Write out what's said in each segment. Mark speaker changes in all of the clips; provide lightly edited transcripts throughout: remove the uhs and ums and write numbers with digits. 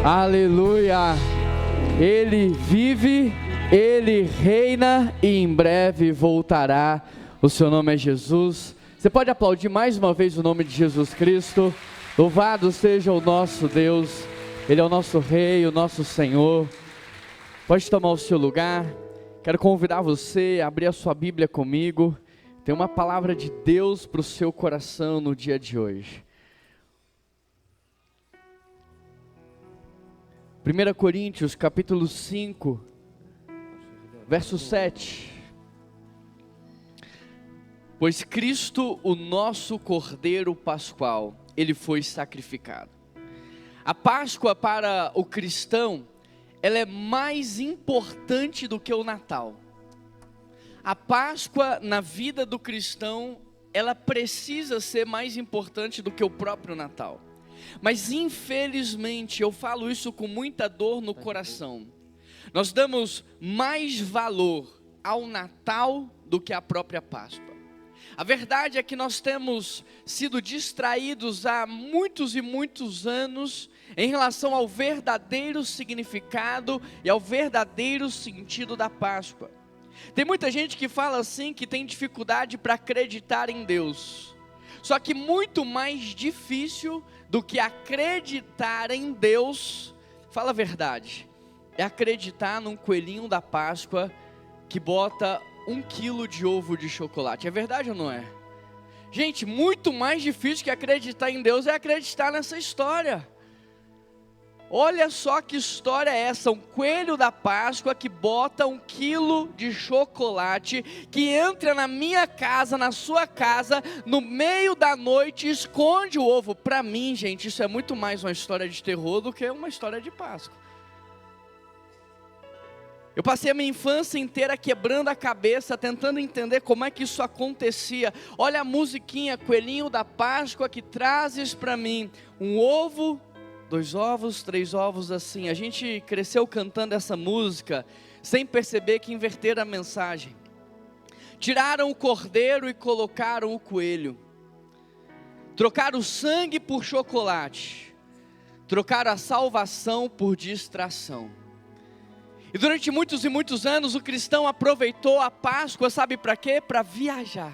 Speaker 1: Aleluia! Ele vive, Ele reina e em breve voltará. O seu nome é Jesus. Você pode aplaudir mais uma vez o nome de Jesus Cristo. Louvado seja o nosso Deus. Ele é o nosso Rei, o nosso Senhor. Pode tomar o seu lugar. Quero convidar você a abrir a sua Bíblia comigo. Tem uma palavra de Deus para o seu coração no dia de hoje. 1 Coríntios capítulo 5, verso 7. Pois Cristo, o nosso Cordeiro Pascual, Ele foi sacrificado. A Páscoa para o cristão, ela é mais importante do que o Natal. A Páscoa na vida do cristão, ela precisa ser mais importante do que o próprio Natal. Mas infelizmente, eu falo isso com muita dor no coração, nós damos mais valor ao Natal do que à própria Páscoa. A verdade é que nós temos sido distraídos há muitos e muitos anos em relação ao verdadeiro significado e ao verdadeiro sentido da Páscoa. Tem muita gente que fala assim, que tem dificuldade para acreditar em Deus. Só que muito mais difícil do que acreditar em Deus, fala a verdade, é acreditar num coelhinho da Páscoa que bota 1 quilo de ovo de chocolate. É verdade ou não é? Gente, muito mais difícil que acreditar em Deus é acreditar nessa história. Olha só que história é essa, um coelho da Páscoa que bota 1 quilo de chocolate, que entra na minha casa, na sua casa, no meio da noite e esconde o ovo. Para mim, gente, isso é muito mais uma história de terror do que uma história de Páscoa. Eu passei a minha infância inteira quebrando a cabeça, tentando entender como é que isso acontecia. Olha a musiquinha, coelhinho da Páscoa que trazes para mim, 1 ovo, 2 ovos, 3 ovos, assim. A gente cresceu cantando essa música, sem perceber que inverteram a mensagem. Tiraram o cordeiro e colocaram o coelho. Trocaram o sangue por chocolate. Trocaram a salvação por distração. E durante muitos e muitos anos, o cristão aproveitou a Páscoa, sabe para quê? Para viajar.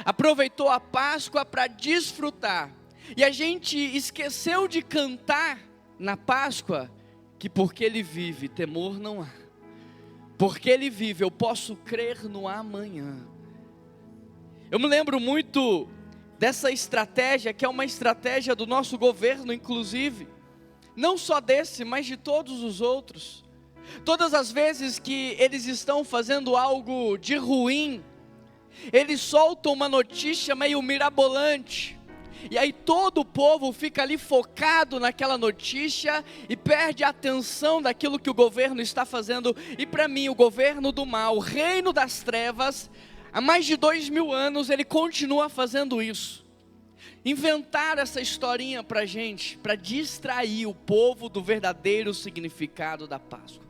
Speaker 1: Aproveitou a Páscoa para desfrutar. E a gente esqueceu de cantar na Páscoa, que porque Ele vive, temor não há. Porque Ele vive, eu posso crer no amanhã. Eu me lembro muito dessa estratégia, que é uma estratégia do nosso governo, inclusive. Não só desse, mas de todos os outros. Todas as vezes que eles estão fazendo algo de ruim, eles soltam uma notícia meio mirabolante. E aí todo o povo fica ali focado naquela notícia e perde a atenção daquilo que o governo está fazendo. E para mim, o governo do mal, o reino das trevas, há mais de 2000 anos, ele continua fazendo isso. Inventaram essa historinha para a gente, para distrair o povo do verdadeiro significado da Páscoa.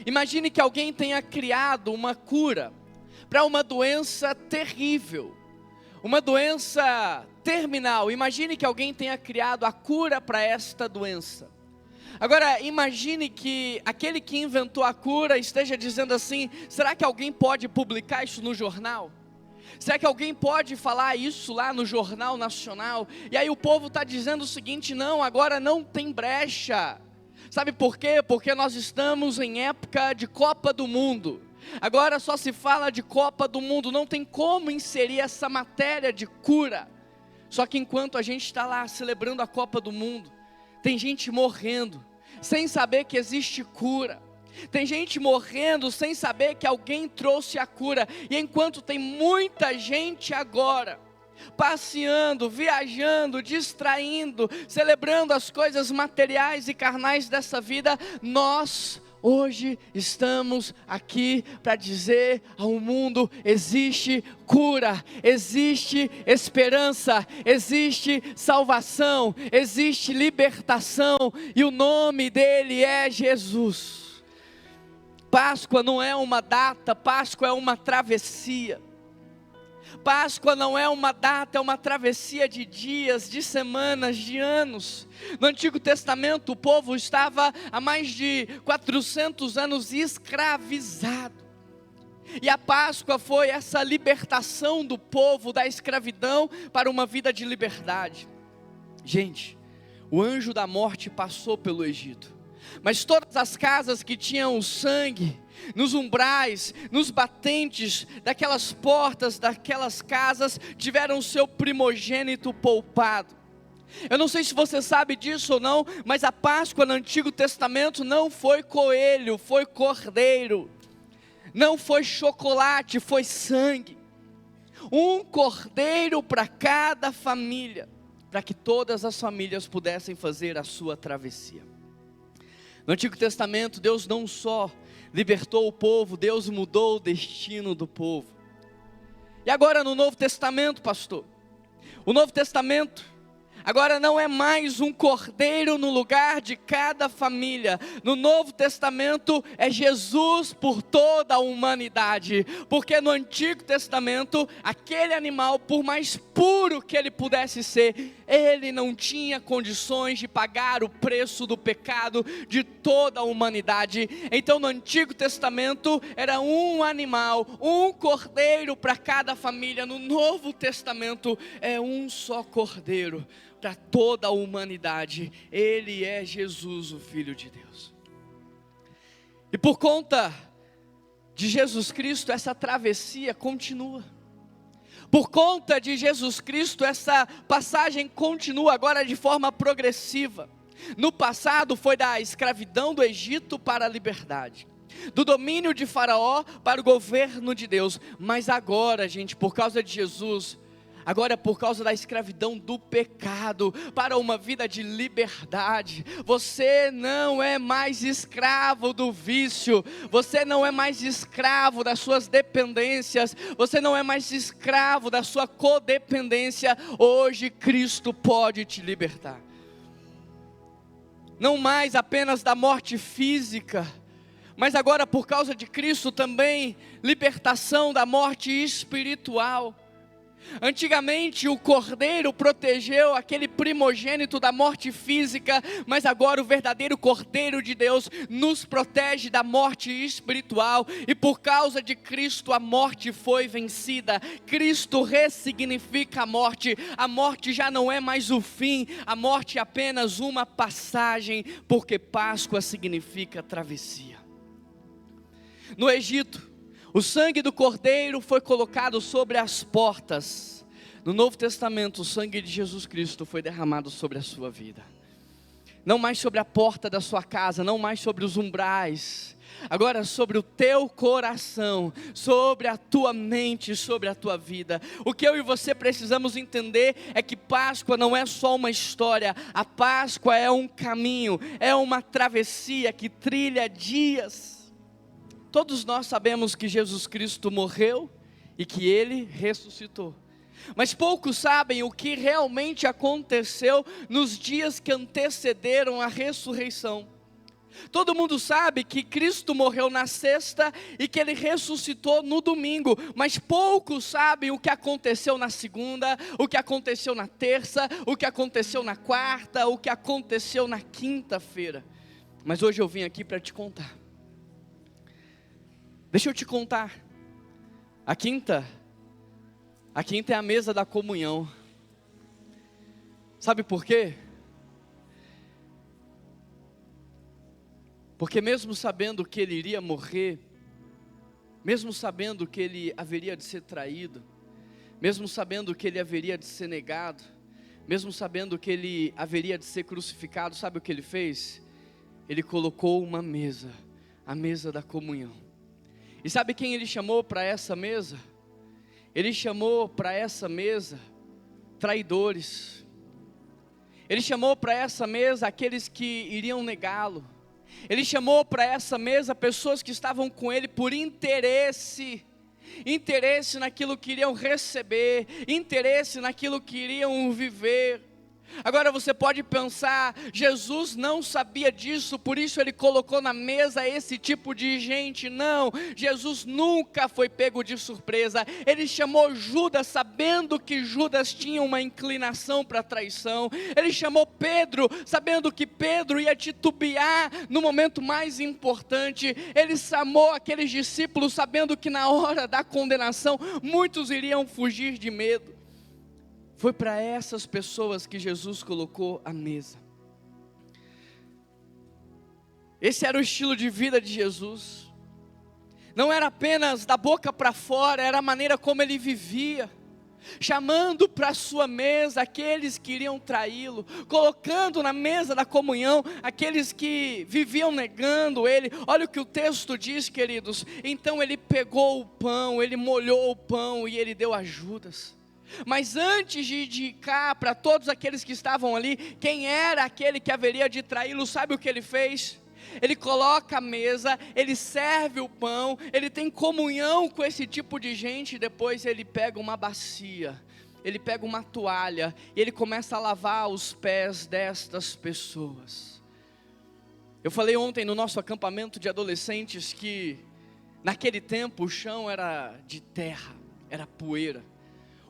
Speaker 1: Imagine que alguém tenha criado uma cura para uma doença terrível, uma doença terminal. Imagine que alguém tenha criado a cura para esta doença. Agora, imagine que aquele que inventou a cura esteja dizendo assim: será que alguém pode publicar isso no jornal? Será que alguém pode falar isso lá no Jornal Nacional? E aí o povo está dizendo o seguinte: não, agora não tem brecha. Sabe por quê? Porque nós estamos em época de Copa do Mundo. Agora só se fala de Copa do Mundo, não tem como inserir essa matéria de cura. Só que enquanto a gente está lá celebrando a Copa do Mundo, tem gente morrendo, sem saber que existe cura. Tem gente morrendo sem saber que alguém trouxe a cura. E enquanto tem muita gente agora passeando, viajando, distraindo, celebrando as coisas materiais e carnais dessa vida, nós hoje estamos aqui para dizer ao mundo: existe cura, existe esperança, existe salvação, existe libertação, e o nome dele é Jesus. Páscoa não é uma data, Páscoa é uma travessia. Páscoa não é uma data, é uma travessia de dias, de semanas, de anos. No Antigo Testamento, o povo estava há mais de 400 anos escravizado. E a Páscoa foi essa libertação do povo da escravidão para uma vida de liberdade. Gente, o anjo da morte passou pelo Egito, mas todas as casas que tinham o sangue, nos umbrais, nos batentes daquelas portas, daquelas casas, tiveram o seu primogênito poupado. Eu não sei se você sabe disso ou não, mas a Páscoa no Antigo Testamento não foi coelho, foi cordeiro. Não foi chocolate, foi sangue. Um cordeiro para cada família, para que todas as famílias pudessem fazer a sua travessia. No Antigo Testamento, Deus não só libertou o povo, Deus mudou o destino do povo. E agora no Novo Testamento, pastor, o Novo Testamento agora não é mais um cordeiro no lugar de cada família. No Novo Testamento é Jesus por toda a humanidade. Porque no Antigo Testamento, aquele animal, por mais puro que ele pudesse ser, ele não tinha condições de pagar o preço do pecado de toda a humanidade. Então no Antigo Testamento era um animal, um cordeiro para cada família. No Novo Testamento é um só cordeiro para toda a humanidade. Ele é Jesus, o Filho de Deus. E por conta de Jesus Cristo, essa travessia continua. Por conta de Jesus Cristo, essa passagem continua agora de forma progressiva. No passado foi da escravidão do Egito para a liberdade, do domínio de Faraó para o governo de Deus. Mas agora, gente, por causa de Jesus, agora por causa da escravidão do pecado, para uma vida de liberdade. Você não é mais escravo do vício, você não é mais escravo das suas dependências, você não é mais escravo da sua codependência. Hoje Cristo pode te libertar. Não mais apenas da morte física, mas agora por causa de Cristo também libertação da morte espiritual. Antigamente o cordeiro protegeu aquele primogênito da morte física, mas agora o verdadeiro cordeiro de Deus nos protege da morte espiritual. E por causa de Cristo a morte foi vencida. Cristo ressignifica a morte já não é mais o fim, a morte é apenas uma passagem, porque Páscoa significa travessia. No Egito, o sangue do cordeiro foi colocado sobre as portas. No Novo Testamento, o sangue de Jesus Cristo foi derramado sobre a sua vida. Não mais sobre a porta da sua casa, não mais sobre os umbrais. Agora sobre o teu coração, sobre a tua mente, sobre a tua vida. O que eu e você precisamos entender é que Páscoa não é só uma história. A Páscoa é um caminho, é uma travessia que trilha dias. Todos nós sabemos que Jesus Cristo morreu e que Ele ressuscitou. Mas poucos sabem o que realmente aconteceu nos dias que antecederam a ressurreição. Todo mundo sabe que Cristo morreu na sexta e que Ele ressuscitou no domingo. Mas poucos sabem o que aconteceu na segunda, o que aconteceu na terça, o que aconteceu na quarta, o que aconteceu na quinta-feira. Mas hoje eu vim aqui para te contar. Deixa eu te contar, a quinta é a mesa da comunhão. Sabe por quê? Porque mesmo sabendo que ele iria morrer, mesmo sabendo que ele haveria de ser traído, mesmo sabendo que ele haveria de ser negado, mesmo sabendo que ele haveria de ser crucificado, sabe o que ele fez? Ele colocou uma mesa, a mesa da comunhão. E sabe quem ele chamou para essa mesa? Ele chamou para essa mesa traidores. Ele chamou para essa mesa aqueles que iriam negá-lo. Ele chamou para essa mesa pessoas que estavam com ele por interesse naquilo que iriam receber, interesse naquilo que iriam viver. Agora você pode pensar, Jesus não sabia disso, por isso ele colocou na mesa esse tipo de gente. Não, Jesus nunca foi pego de surpresa. Ele chamou Judas sabendo que Judas tinha uma inclinação para traição. Ele chamou Pedro sabendo que Pedro ia titubear no momento mais importante. Ele chamou aqueles discípulos sabendo que na hora da condenação muitos iriam fugir de medo. Foi para essas pessoas que Jesus colocou a mesa. Esse era o estilo de vida de Jesus. Não era apenas da boca para fora, era a maneira como ele vivia. Chamando para a sua mesa aqueles que iriam traí-lo, colocando na mesa da comunhão aqueles que viviam negando ele. Olha o que o texto diz, queridos. Então ele pegou o pão, ele molhou o pão e ele deu a Judas. Mas antes de indicar para todos aqueles que estavam ali quem era aquele que haveria de traí-lo, sabe o que ele fez? Ele coloca a mesa, ele serve o pão, ele tem comunhão com esse tipo de gente. Depois ele pega uma bacia, ele pega uma toalha e ele começa a lavar os pés destas pessoas. Eu falei ontem no nosso acampamento de adolescentes que naquele tempo o chão era de terra, era poeira.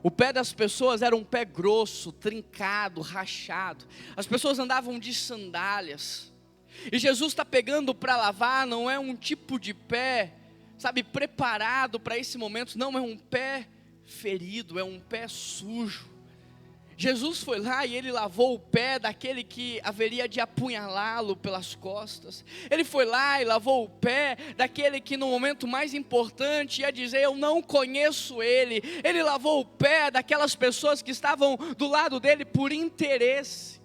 Speaker 1: O pé das pessoas era um pé grosso, trincado, rachado. As pessoas andavam de sandálias. E Jesus está pegando para lavar, não é um tipo de pé, sabe, preparado para esse momento. Não, é um pé ferido, é um pé sujo. Jesus foi lá e ele lavou o pé daquele que haveria de apunhalá-lo pelas costas. Ele foi lá e lavou o pé daquele que no momento mais importante ia dizer, eu não conheço ele. Ele lavou o pé daquelas pessoas que estavam do lado dele por interesse.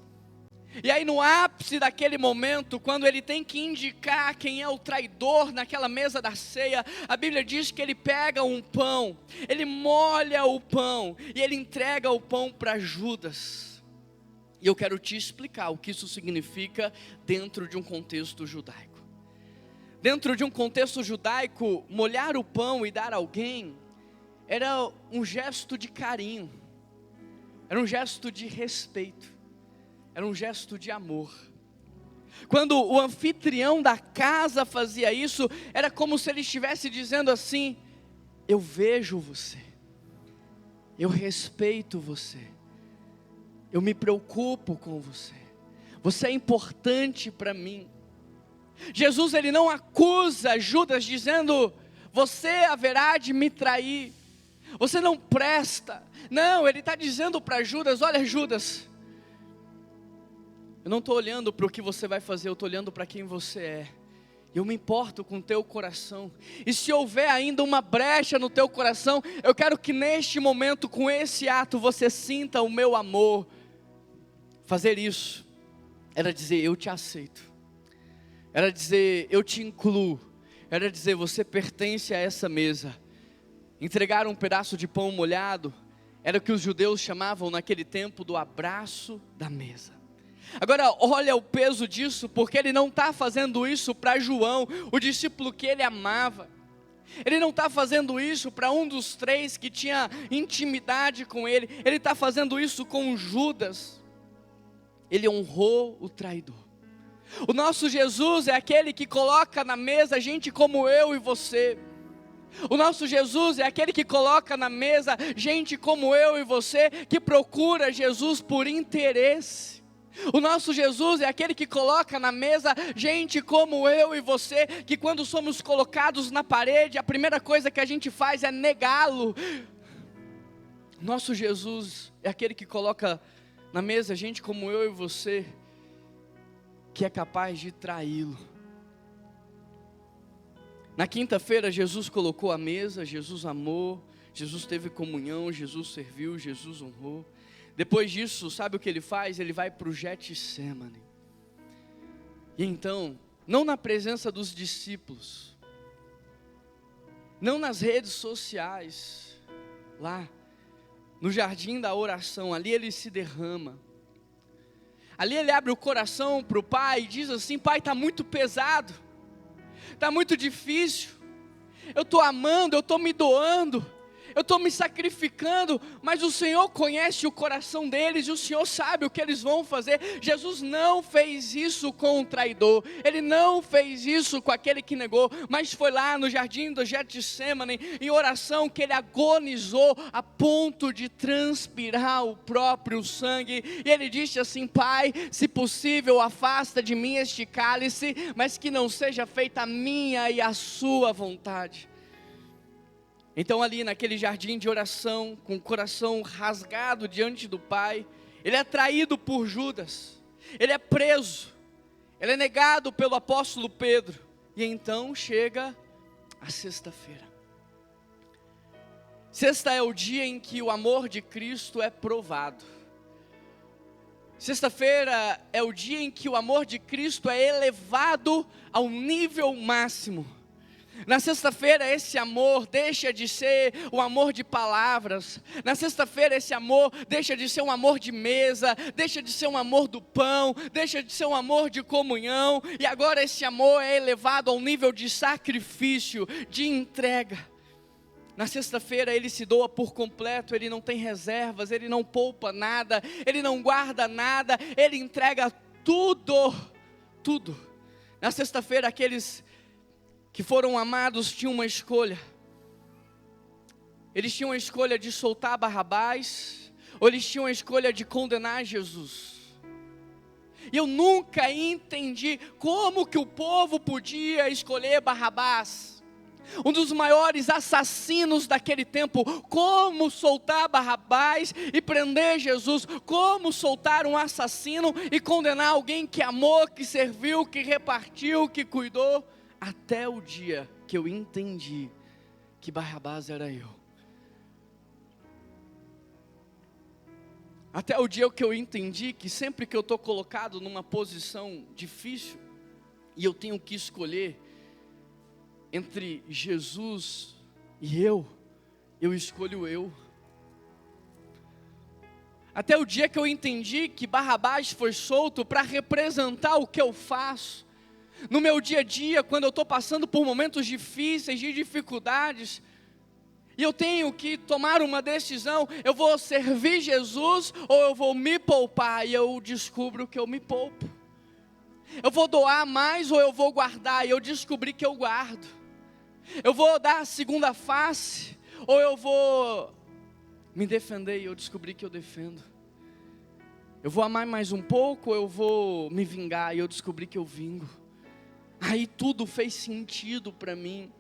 Speaker 1: E aí no ápice daquele momento, quando ele tem que indicar quem é o traidor naquela mesa da ceia, a Bíblia diz que ele pega um pão, ele molha o pão e ele entrega o pão para Judas. E eu quero te explicar o que isso significa dentro de um contexto judaico. Dentro de um contexto judaico, molhar o pão e dar a alguém era um gesto de carinho, era um gesto de respeito. Era um gesto de amor. Quando o anfitrião da casa fazia isso, era como se ele estivesse dizendo assim, eu vejo você, eu respeito você, eu me preocupo com você, você é importante para mim. Jesus ele não acusa Judas dizendo, você haverá de me trair, você não presta. Não, ele está dizendo para Judas, olha Judas, eu não estou olhando para o que você vai fazer, eu estou olhando para quem você é. Eu me importo com o teu coração. E se houver ainda uma brecha no teu coração, eu quero que neste momento, com esse ato, você sinta o meu amor. Fazer isso era dizer, eu te aceito. Era dizer, eu te incluo. Era dizer, você pertence a essa mesa. Entregar um pedaço de pão molhado era o que os judeus chamavam naquele tempo do abraço da mesa. Agora olha o peso disso, porque ele não está fazendo isso para João, o discípulo que ele amava. Ele não está fazendo isso para um dos três que tinha intimidade com ele. Ele está fazendo isso com Judas. Ele honrou o traidor. O nosso Jesus é aquele que coloca na mesa gente como eu e você. O nosso Jesus é aquele que coloca na mesa gente como eu e você, que procura Jesus por interesse. O nosso Jesus é aquele que coloca na mesa gente como eu e você, que quando somos colocados na parede, a primeira coisa que a gente faz é negá-lo. Nosso Jesus é aquele que coloca na mesa gente como eu e você, que é capaz de traí-lo. Na quinta-feira Jesus colocou a mesa, Jesus amou, Jesus teve comunhão, Jesus serviu, Jesus honrou. Depois disso, sabe o que ele faz? Ele vai para o Getsemane. E então, não na presença dos discípulos, não nas redes sociais, lá, no jardim da oração, ali ele se derrama. Ali ele abre o coração para o Pai e diz assim, Pai, está muito pesado, está muito difícil, eu estou amando, eu estou me doando, eu estou me sacrificando, mas o Senhor conhece o coração deles, e o Senhor sabe o que eles vão fazer. Jesus não fez isso com o traidor, Ele não fez isso com aquele que negou, mas foi lá no jardim do Getsêmani, em oração, que Ele agonizou a ponto de transpirar o próprio sangue, e Ele disse assim: Pai, se possível, afasta de mim este cálice, mas que não seja feita a minha e a sua vontade. Então ali naquele jardim de oração, com o coração rasgado diante do Pai, Ele é traído por Judas, Ele é preso, Ele é negado pelo apóstolo Pedro, e então chega a sexta-feira. Sexta é o dia em que o amor de Cristo é provado. Sexta-feira é o dia em que o amor de Cristo é elevado ao nível máximo. Na sexta-feira esse amor deixa de ser o amor de palavras. Na sexta-feira esse amor deixa de ser um amor de mesa, deixa de ser um amor do pão, deixa de ser um amor de comunhão, e agora esse amor é elevado ao nível de sacrifício, de entrega. Na sexta-feira Ele se doa por completo, Ele não tem reservas, Ele não poupa nada, Ele não guarda nada, Ele entrega tudo, tudo. Na sexta-feira aqueles que foram amados tinham uma escolha. Eles tinham a escolha de soltar Barrabás, ou eles tinham a escolha de condenar Jesus. E eu nunca entendi como que o povo podia escolher Barrabás, um dos maiores assassinos daquele tempo. Como soltar Barrabás e prender Jesus? Como soltar um assassino e condenar alguém que amou, que serviu, que repartiu, que cuidou? Até o dia que eu entendi que Barrabás era eu. Até o dia que eu entendi que sempre que eu estou colocado numa posição difícil, e eu tenho que escolher entre Jesus e eu escolho eu. Até o dia que eu entendi que Barrabás foi solto para representar o que eu faço. No meu dia a dia, quando eu estou passando por momentos difíceis, de dificuldades, e eu tenho que tomar uma decisão: eu vou servir Jesus ou eu vou me poupar? E eu descubro que eu me poupo. Eu vou doar mais ou eu vou guardar? E eu descobri que eu guardo. Eu vou dar a segunda face ou eu vou me defender? E eu descobri que eu defendo. Eu vou amar mais um pouco ou eu vou me vingar? E eu descobri que eu vingo. Aí tudo fez sentido para mim.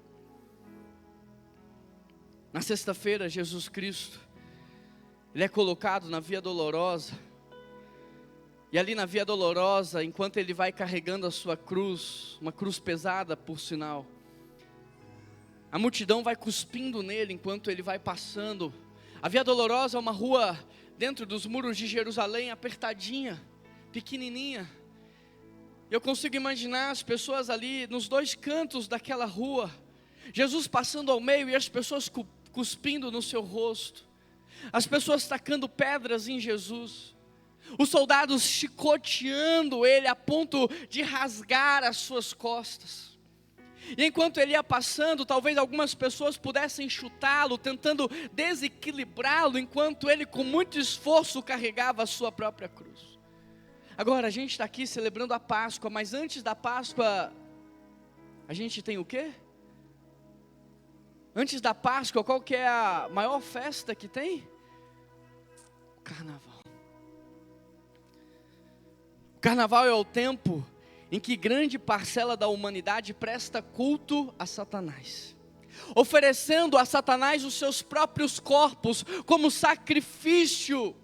Speaker 1: Na sexta-feira, Jesus Cristo, Ele é colocado na Via Dolorosa. E ali na Via Dolorosa, enquanto Ele vai carregando a sua cruz, uma cruz pesada por sinal, a multidão vai cuspindo nele enquanto Ele vai passando. A Via Dolorosa é uma rua dentro dos muros de Jerusalém, apertadinha, pequenininha. Eu consigo imaginar as pessoas ali nos dois cantos daquela rua, Jesus passando ao meio e as pessoas cuspindo no seu rosto, as pessoas tacando pedras em Jesus, os soldados chicoteando Ele a ponto de rasgar as suas costas. E enquanto Ele ia passando, talvez algumas pessoas pudessem chutá-lo, tentando desequilibrá-lo, enquanto Ele com muito esforço carregava a sua própria cruz. Agora, a gente está aqui celebrando a Páscoa, mas antes da Páscoa, a gente tem o quê? Antes da Páscoa, qual que é a maior festa que tem? O Carnaval. O Carnaval é o tempo em que grande parcela da humanidade presta culto a Satanás, oferecendo a Satanás os seus próprios corpos como sacrifício.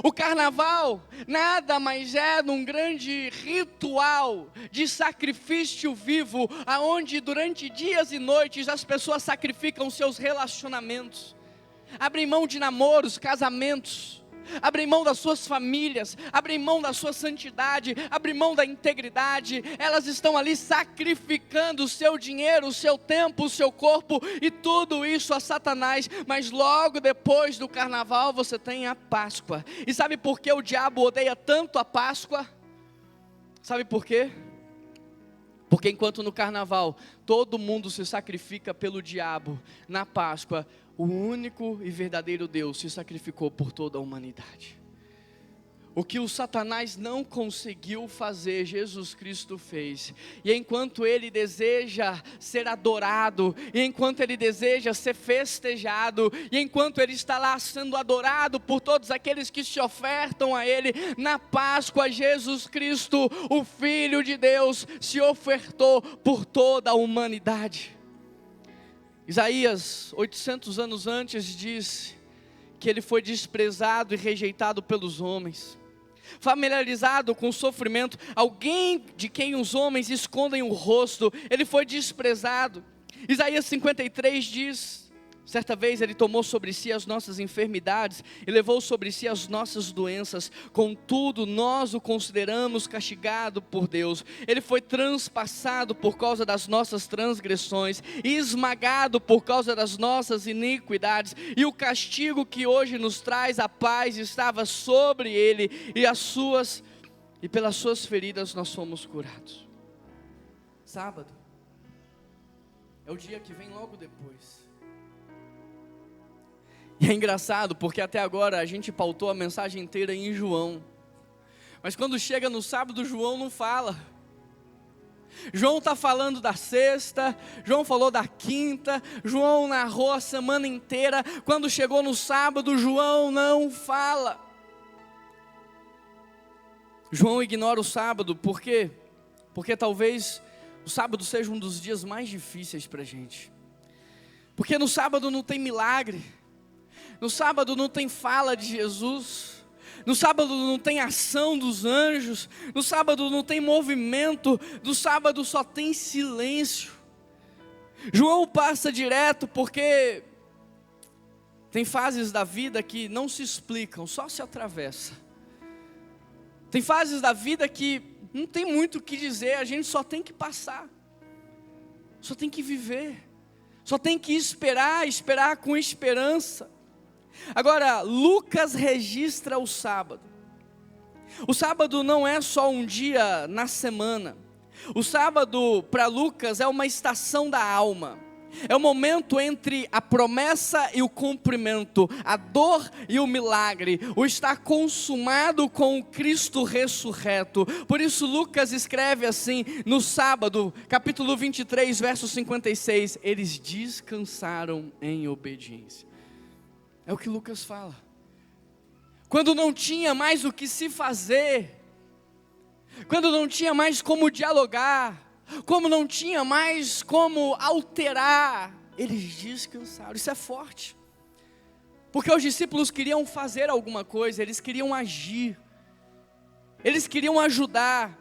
Speaker 1: O Carnaval nada mais é um grande ritual de sacrifício vivo, aonde durante dias e noites as pessoas sacrificam seus relacionamentos, abrem mão de namoros, casamentos, abrem mão das suas famílias, abrem mão da sua santidade, abrem mão da integridade. Elas estão ali sacrificando o seu dinheiro, o seu tempo, o seu corpo e tudo isso a Satanás. Mas logo depois do Carnaval você tem a Páscoa. E sabe por que o diabo odeia tanto a Páscoa? Sabe por quê? Porque enquanto no carnaval todo mundo se sacrifica pelo diabo, na Páscoa o único e verdadeiro Deus se sacrificou por toda a humanidade. O que o Satanás não conseguiu fazer, Jesus Cristo fez. E enquanto ele deseja ser adorado, e enquanto ele deseja ser festejado, e enquanto ele está lá sendo adorado por todos aqueles que se ofertam a ele, na Páscoa, Jesus Cristo, o Filho de Deus, se ofertou por toda a humanidade. Isaías, 800 anos antes, diz que ele foi desprezado e rejeitado pelos homens, familiarizado com o sofrimento, alguém de quem os homens escondem o rosto, ele foi desprezado. Isaías 53 diz: certa vez ele tomou sobre si as nossas enfermidades e levou sobre si as nossas doenças, contudo nós o consideramos castigado por Deus. Ele foi transpassado por causa das nossas transgressões e esmagado por causa das nossas iniquidades, e o castigo que hoje nos traz a paz estava sobre ele, e pelas suas feridas nós fomos curados. Sábado é o dia que vem logo depois. E é engraçado porque até agora a gente pautou a mensagem inteira em João, mas quando chega no sábado, João não fala. João está falando da sexta, João falou da quinta, João narrou a semana inteira. Quando chegou no sábado, João não fala. João ignora o sábado, por quê? Porque talvez o sábado seja um dos dias mais difíceis para a gente, porque no sábado não tem milagre, no sábado não tem fala de Jesus, no sábado não tem ação dos anjos, no sábado não tem movimento, no sábado só tem silêncio. João passa direto porque tem fases da vida que não se explicam, só se atravessa. Tem fases da vida que não tem muito o que dizer, a gente só tem que passar, só tem que viver, só tem que esperar com esperança. Agora, Lucas registra o sábado. O sábado não é só um dia na semana. O sábado para Lucas é uma estação da alma. É o momento entre a promessa e o cumprimento, a dor e o milagre, o estar consumado com o Cristo ressurreto. Por isso Lucas escreve assim, no sábado, capítulo 23, verso 56, eles descansaram em obediência. É o que Lucas fala. Quando não tinha mais o que se fazer, quando não tinha mais como dialogar, como não tinha mais como alterar, eles descansaram. Isso é forte, porque os discípulos queriam fazer alguma coisa, eles queriam agir, eles queriam ajudar,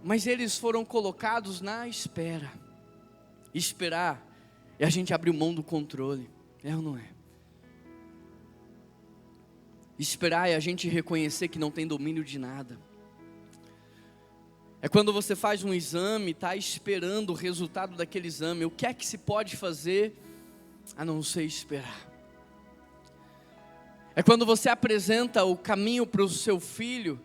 Speaker 1: mas eles foram colocados na espera. Esperar é a gente abrir mão do controle, é ou não é? Esperar é a gente reconhecer que não tem domínio de nada. É quando você faz um exame, está esperando o resultado daquele exame. O que é que se pode fazer a não ser esperar? É quando você apresenta o caminho para o seu filho,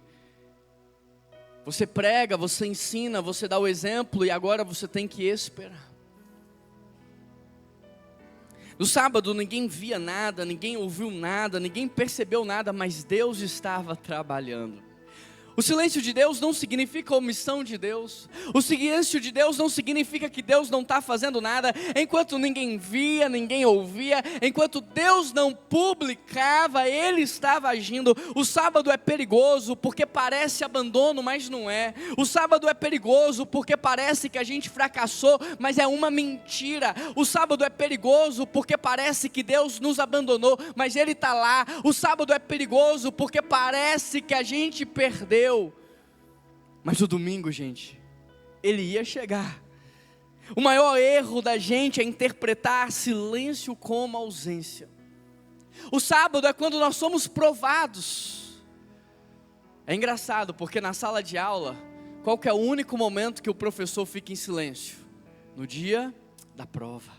Speaker 1: você prega, você ensina, você dá o exemplo e agora você tem que esperar. No sábado ninguém via nada, ninguém ouviu nada, ninguém percebeu nada, mas Deus estava trabalhando. O silêncio de Deus não significa omissão de Deus. O silêncio de Deus não significa que Deus não está fazendo nada. Enquanto ninguém via, ninguém ouvia, enquanto Deus não publicava, Ele estava agindo. O sábado é perigoso porque parece abandono, mas não é. O sábado é perigoso porque parece que a gente fracassou, mas é uma mentira. O sábado é perigoso porque parece que Deus nos abandonou, mas Ele está lá. O sábado é perigoso porque parece que a gente perdeu. Mas o domingo, gente, ele ia chegar. O maior erro da gente é interpretar silêncio como ausência. O sábado é quando nós somos provados. É engraçado, porque na sala de aula, qual que é o único momento que o professor fica em silêncio? No dia da prova.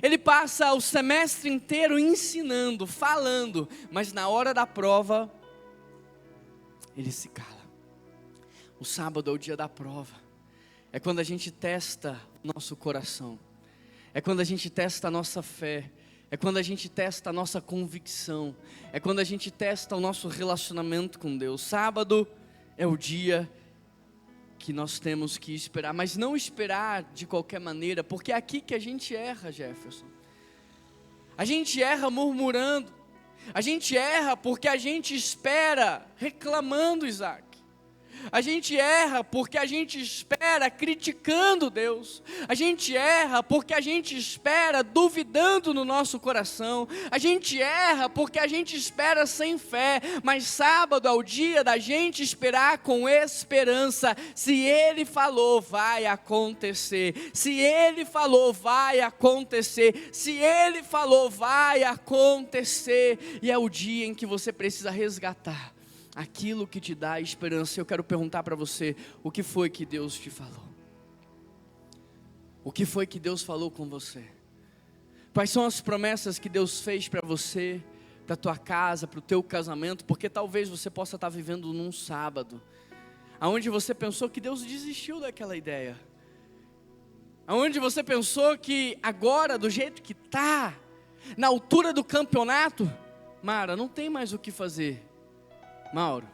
Speaker 1: Ele passa o semestre inteiro ensinando, falando, mas na hora da prova, ele se cala. O sábado é o dia da prova. é quando a gente testa o nosso coração, é quando a gente testa a nossa fé, é quando a gente testa a nossa convicção, é quando a gente testa o nosso relacionamento com Deus. Sábado é o dia que nós temos que esperar, mas não esperar de qualquer maneira, porque é aqui que a gente erra, Jefferson. A gente erra murmurando, a gente erra porque a gente espera reclamando, Isaac. A gente erra porque a gente espera criticando Deus. A gente erra porque a gente espera duvidando no nosso coração. A gente erra porque a gente espera sem fé. Mas sábado é o dia da gente esperar com esperança. Se Ele falou, vai acontecer. Se Ele falou, vai acontecer. Se Ele falou, vai acontecer. E é o dia em que você precisa resgatar aquilo que te dá esperança. Eu quero perguntar para você, o que foi que Deus te falou? O que foi que Deus falou com você? Quais são as promessas que Deus fez para você, para a tua casa, para o teu casamento? Porque talvez você possa estar vivendo num sábado, aonde você pensou que Deus desistiu daquela ideia, aonde você pensou que agora, do jeito que está, na altura do campeonato, Mara, não tem mais o que fazer. Mauro,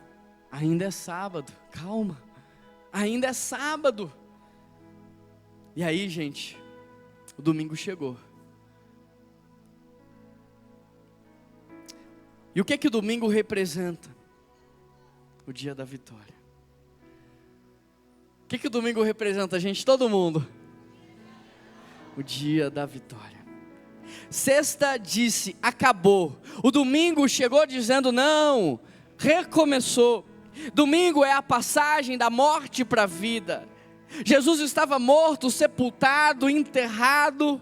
Speaker 1: ainda é sábado, calma, ainda é sábado. E aí, gente, o domingo chegou. E o que o domingo representa? O dia da vitória. O que o domingo representa, gente? Todo mundo. O dia da vitória. Sexta disse, acabou. O domingo chegou dizendo, não, recomeçou. Domingo é a passagem da morte para a vida. Jesus estava morto, sepultado, enterrado.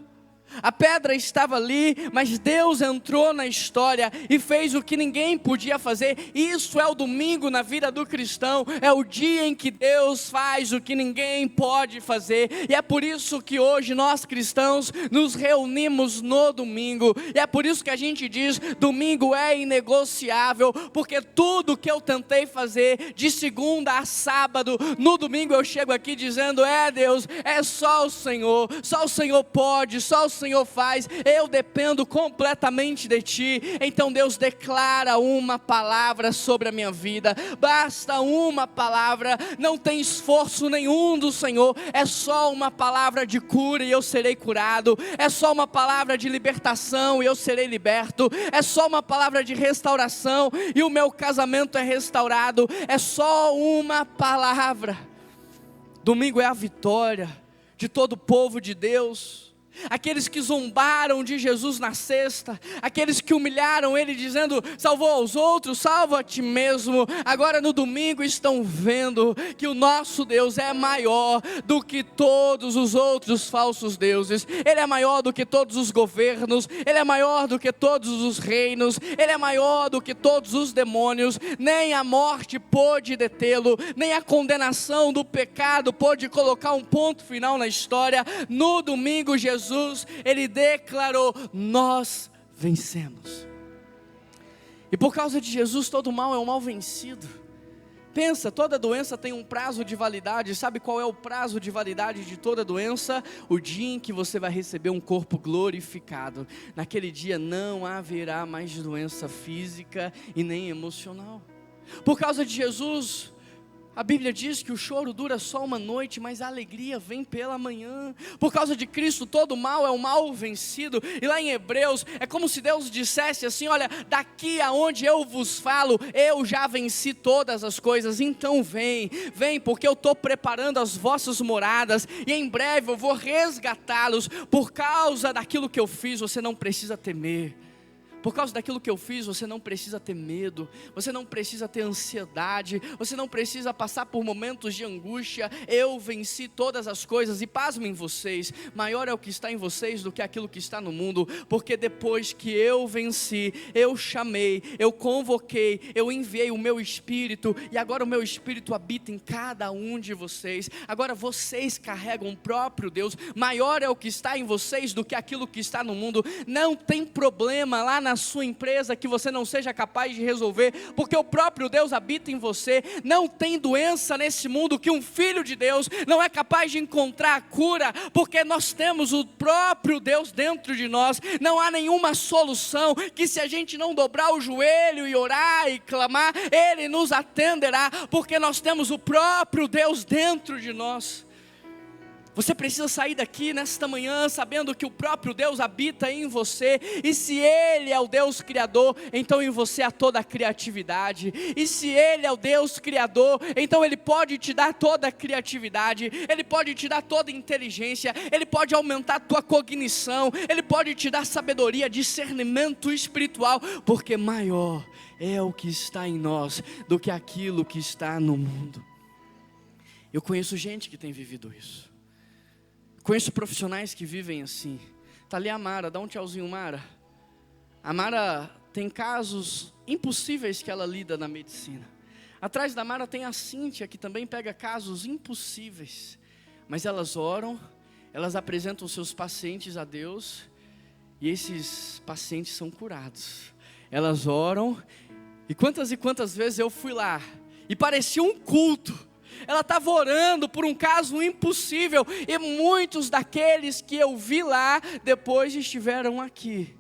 Speaker 1: A pedra estava ali, mas Deus entrou na história e fez o que ninguém podia fazer. Isso é o domingo na vida do cristão. É o dia em que Deus faz o que ninguém pode fazer. E é por isso que hoje nós cristãos nos reunimos no domingo. E é por isso que a gente diz, domingo é inegociável. Porque tudo que eu tentei fazer de segunda a sábado, no domingo eu chego aqui dizendo, Deus, é só o Senhor pode, só o Senhor faz, eu dependo completamente de Ti. Então Deus declara uma palavra sobre a minha vida, basta uma palavra, não tem esforço nenhum do Senhor, é só uma palavra de cura e eu serei curado, é só uma palavra de libertação e eu serei liberto, é só uma palavra de restauração e o meu casamento é restaurado, é só uma palavra. Domingo é a vitória de todo o povo de Deus. Aqueles que zombaram de Jesus na sexta, aqueles que humilharam Ele dizendo, salvou aos outros, salva a ti mesmo, agora no domingo estão vendo que o nosso Deus é maior do que todos os outros falsos deuses, Ele é maior do que todos os governos, Ele é maior do que todos os reinos, Ele é maior do que todos os demônios, nem a morte pôde detê-lo, nem a condenação do pecado pôde colocar um ponto final na história. No domingo Jesus, Ele declarou, nós vencemos. E por causa de Jesus, todo mal é um mal vencido. Pensa, toda doença tem um prazo de validade. Sabe qual é o prazo de validade de toda doença? O dia em que você vai receber um corpo glorificado. Naquele dia não haverá mais doença física e nem emocional. Por causa de Jesus, a Bíblia diz que o choro dura só uma noite, mas a alegria vem pela manhã. Por causa de Cristo, todo mal é um mal vencido. E lá em Hebreus, é como se Deus dissesse assim, olha, daqui aonde eu vos falo, eu já venci todas as coisas. Então vem, porque eu estou preparando as vossas moradas, e em breve eu vou resgatá-los. Por causa daquilo que eu fiz, você não precisa temer. Por causa daquilo que eu fiz, você não precisa ter medo, você não precisa ter ansiedade, você não precisa passar por momentos de angústia. Eu venci todas as coisas, e pasmem vocês, maior é o que está em vocês do que aquilo que está no mundo, porque depois que eu venci, eu chamei, eu convoquei, eu enviei o meu Espírito, e agora o meu Espírito habita em cada um de vocês. Agora vocês carregam o próprio Deus, maior é o que está em vocês do que aquilo que está no mundo. Não tem problema lá na na sua empresa que você não seja capaz de resolver, porque o próprio Deus habita em você. Não tem doença nesse mundo que um filho de Deus não é capaz de encontrar a cura, porque nós temos o próprio Deus dentro de nós. Não há nenhuma solução que, se a gente não dobrar o joelho e orar e clamar, Ele nos atenderá, porque nós temos o próprio Deus dentro de nós. Você precisa sair daqui nesta manhã sabendo que o próprio Deus habita em você, e se Ele é o Deus Criador, então em você há toda a criatividade, e se Ele é o Deus Criador, então Ele pode te dar toda a criatividade, Ele pode te dar toda a inteligência, Ele pode aumentar a tua cognição, Ele pode te dar sabedoria, discernimento espiritual, porque maior é o que está em nós do que aquilo que está no mundo. Eu conheço gente que tem vivido isso. Conheço profissionais que vivem assim. Está ali a Mara, dá um tchauzinho, Mara. A Mara tem casos impossíveis que ela lida na medicina. Atrás da Mara tem a Cíntia, que também pega casos impossíveis. Mas elas oram, elas apresentam seus pacientes a Deus, e esses pacientes são curados. Elas oram, e quantas vezes eu fui lá, e parecia um culto. Ela estava orando por um caso impossível, e muitos daqueles que eu vi lá, depois estiveram aqui,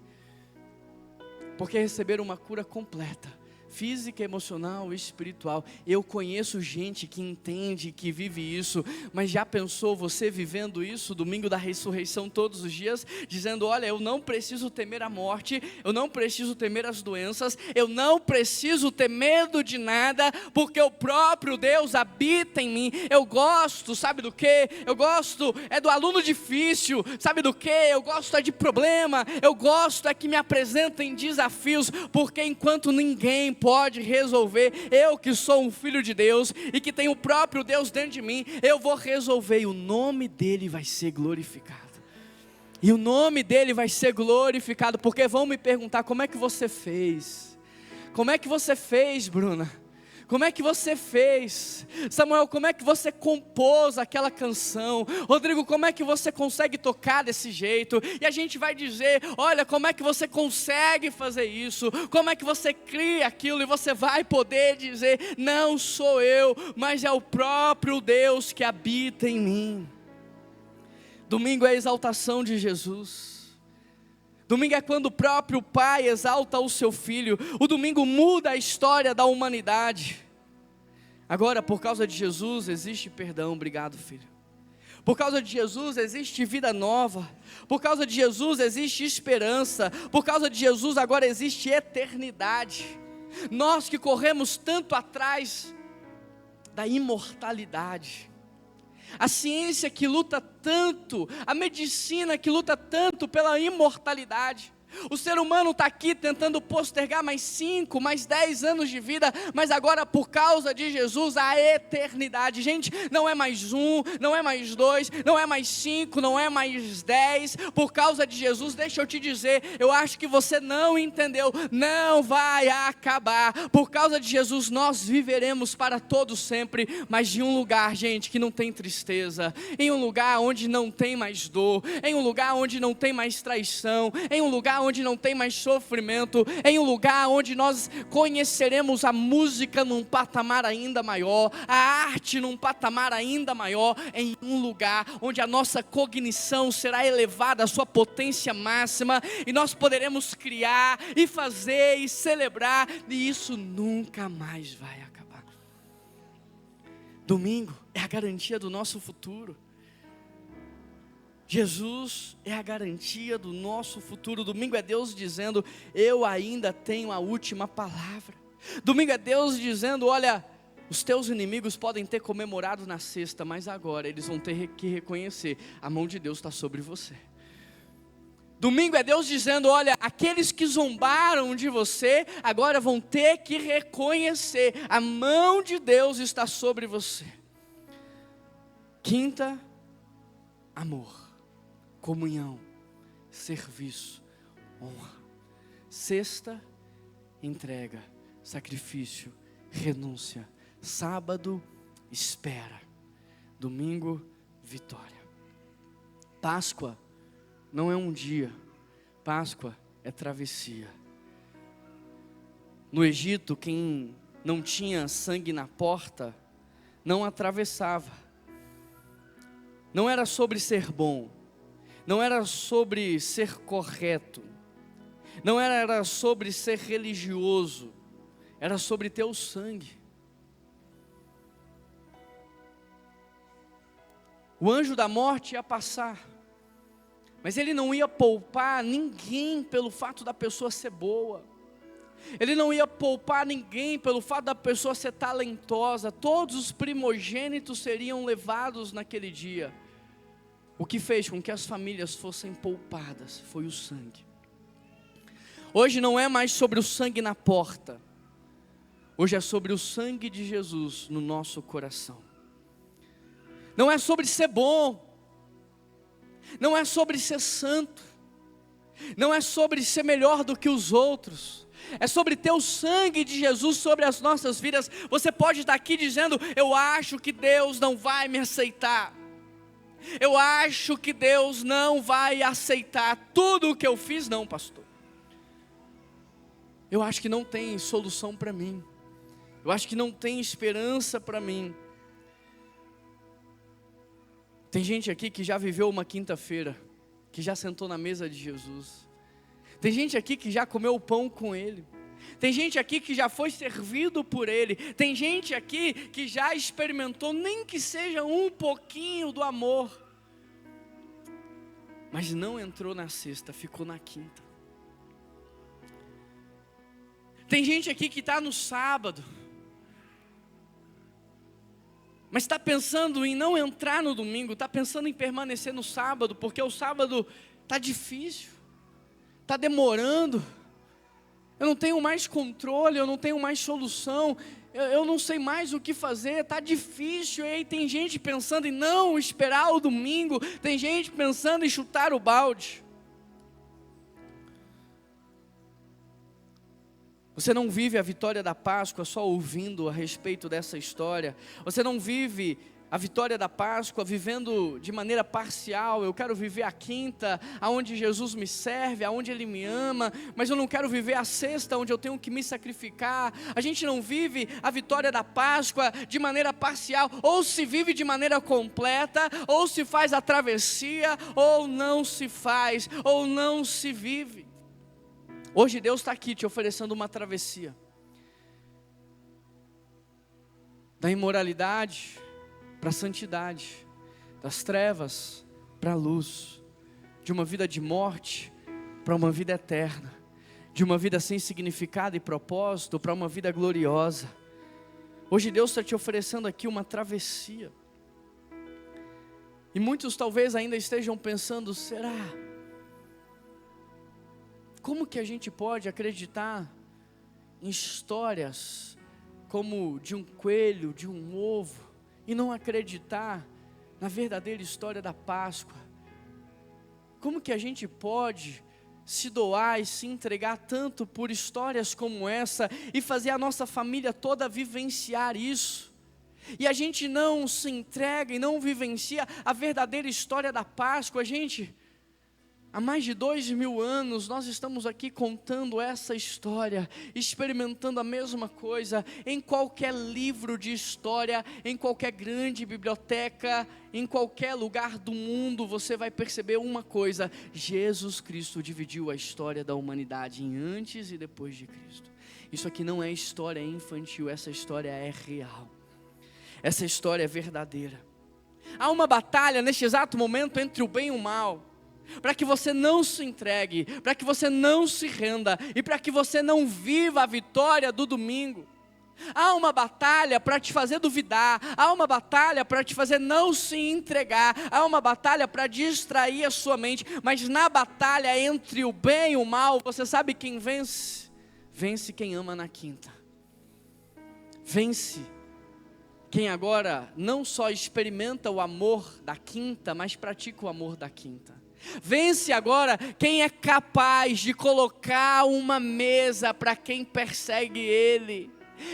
Speaker 1: porque receberam uma cura completa, física, emocional e espiritual. Eu conheço gente que entende, que vive isso. Mas já pensou você vivendo isso, domingo da ressurreição todos os dias, dizendo: olha, eu não preciso temer a morte, eu não preciso temer as doenças, eu não preciso ter medo de nada, porque o próprio Deus habita em mim. Eu gosto, sabe do que? Eu gosto do aluno difícil, sabe do que? Eu gosto de problema, eu gosto que me apresentem desafios, porque enquanto ninguém pode resolver, eu que sou um filho de Deus e que tenho o próprio Deus dentro de mim, eu vou resolver, e o nome dele vai ser glorificado. E o nome dele vai ser glorificado, porque vão me perguntar: como é que você fez? Como é que você fez, Bruna? Como é que você fez? Samuel, como é que você compôs aquela canção? Rodrigo, como é que você consegue tocar desse jeito? E a gente vai dizer: olha, como é que você consegue fazer isso? Como é que você cria aquilo? E você vai poder dizer: não sou eu, mas é o próprio Deus que habita em mim. Domingo é a exaltação de Jesus. Domingo é quando o próprio Pai exalta o seu Filho. O domingo muda a história da humanidade. Agora, por causa de Jesus, existe perdão. Obrigado, filho. Por causa de Jesus, existe vida nova. Por causa de Jesus, existe esperança. Por causa de Jesus, agora existe eternidade. Nós que corremos tanto atrás da imortalidade, a ciência que luta tanto, a medicina que luta tanto pela imortalidade, o ser humano está aqui tentando postergar mais 5, mais 10 anos de vida, mas agora por causa de Jesus, a eternidade. Gente, não é mais 1, não é mais 2, não é mais 5, não é mais 10, por causa de Jesus. Deixa eu te dizer, eu acho que você não entendeu, não vai acabar. Por causa de Jesus nós viveremos para todo sempre, mas em um lugar, gente, que não tem tristeza, em um lugar onde não tem mais dor, em um lugar onde não tem mais traição, em um lugar onde não tem mais sofrimento, em um lugar onde nós conheceremos a música num patamar ainda maior, a arte num patamar ainda maior, em um lugar onde a nossa cognição será elevada à sua potência máxima, e nós poderemos criar e fazer e celebrar, e isso nunca mais vai acabar. Domingo é a garantia do nosso futuro. Jesus é a garantia do nosso futuro. Domingo é Deus dizendo: eu ainda tenho a última palavra. Domingo é Deus dizendo: olha, os teus inimigos podem ter comemorado na sexta, mas agora eles vão ter que reconhecer: a mão de Deus está sobre você. Domingo é Deus dizendo: olha, aqueles que zombaram de você, agora vão ter que reconhecer: a mão de Deus está sobre você. Quinta, amor. Comunhão, serviço, honra. Sexta, entrega, sacrifício, renúncia. Sábado, espera. Domingo, vitória. Páscoa não é um dia, Páscoa é travessia. No Egito, quem não tinha sangue na porta, não atravessava. Não era sobre ser bom, não era sobre ser correto, não era sobre ser religioso, era sobre ter o sangue. O anjo da morte ia passar, mas ele não ia poupar ninguém pelo fato da pessoa ser boa. Ele não ia poupar ninguém pelo fato da pessoa ser talentosa. Todos os primogênitos seriam levados naquele dia. O que fez com que as famílias fossem poupadas foi o sangue. Hoje não é mais sobre o sangue na porta. Hoje é sobre o sangue de Jesus no nosso coração. Não é sobre ser bom. Não é sobre ser santo. Não é sobre ser melhor do que os outros. É sobre ter o sangue de Jesus sobre as nossas vidas. Você pode estar aqui dizendo: eu acho que Deus não vai me aceitar. Eu acho que Deus não vai aceitar tudo o que eu fiz. Não, pastor. Eu acho que não tem solução para mim. Eu acho que não tem esperança para mim. Tem gente aqui que já viveu uma quinta-feira, que já sentou na mesa de Jesus. Tem gente aqui que já comeu o pão com Ele. Tem gente aqui que já foi servido por Ele. Tem gente aqui que já experimentou, nem que seja um pouquinho do amor, mas não entrou na sexta, ficou na quinta. Tem gente aqui que está no sábado, mas está pensando em não entrar no domingo, está pensando em permanecer no sábado, porque o sábado está difícil, está demorando, eu não tenho mais controle, eu não tenho mais solução, eu não sei mais o que fazer, está difícil. E aí tem gente pensando em não esperar o domingo, tem gente pensando em chutar o balde. Você não vive a vitória da Páscoa só ouvindo a respeito dessa história. Você não vive a vitória da Páscoa vivendo de maneira parcial. Eu quero viver a quinta, aonde Jesus me serve, aonde Ele me ama, mas eu não quero viver a sexta, onde eu tenho que me sacrificar. A gente não vive a vitória da Páscoa de maneira parcial. Ou se vive de maneira completa, ou se faz a travessia, ou não se faz, ou não se vive. Hoje Deus está aqui te oferecendo uma travessia da imoralidade para a santidade, das trevas para a luz, de uma vida de morte para uma vida eterna, de uma vida sem significado e propósito para uma vida gloriosa. Hoje Deus está te oferecendo aqui uma travessia, e muitos talvez ainda estejam pensando: será? Como que a gente pode acreditar em histórias como de um coelho, de um ovo, e não acreditar na verdadeira história da Páscoa? Como que a gente pode se doar e se entregar tanto por histórias como essa e fazer a nossa família toda vivenciar isso? E a gente não se entrega e não vivencia a verdadeira história da Páscoa. Há mais de 2000 anos nós estamos aqui contando essa história, experimentando a mesma coisa. Em qualquer livro de história, em qualquer grande biblioteca, em qualquer lugar do mundo, você vai perceber uma coisa: Jesus Cristo dividiu a história da humanidade em antes e depois de Cristo. Isso aqui não é história infantil, essa história é real, essa história é verdadeira. Há uma batalha neste exato momento entre o bem e o mal, para que você não se entregue, para que você não se renda e para que você não viva a vitória do domingo. Há uma batalha para te fazer duvidar, há uma batalha para te fazer não se entregar, há uma batalha para distrair a sua mente, mas na batalha entre o bem e o mal, você sabe quem vence? Vence quem ama na quinta. Vence quem agora não só experimenta o amor da quinta, mas pratica o amor da quinta. Vence agora quem é capaz de colocar uma mesa para quem persegue ele.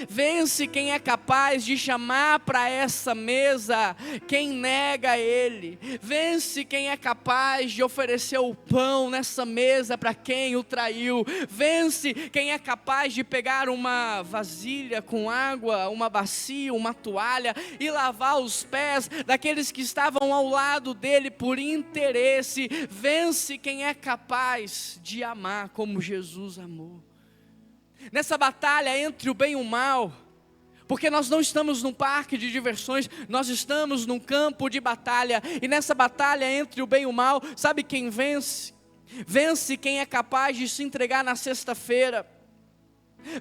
Speaker 1: Vence quem é capaz de chamar para essa mesa quem nega Ele. Vence quem é capaz de oferecer o pão nessa mesa para quem o traiu. Vence quem é capaz de pegar uma vasilha com água, uma bacia, uma toalha e lavar os pés daqueles que estavam ao lado dele por interesse. Vence quem é capaz de amar como Jesus amou. Nessa batalha entre o bem e o mal, porque nós não estamos num parque de diversões, nós estamos num campo de batalha, e nessa batalha entre o bem e o mal, sabe quem vence? Vence quem é capaz de se entregar na sexta-feira.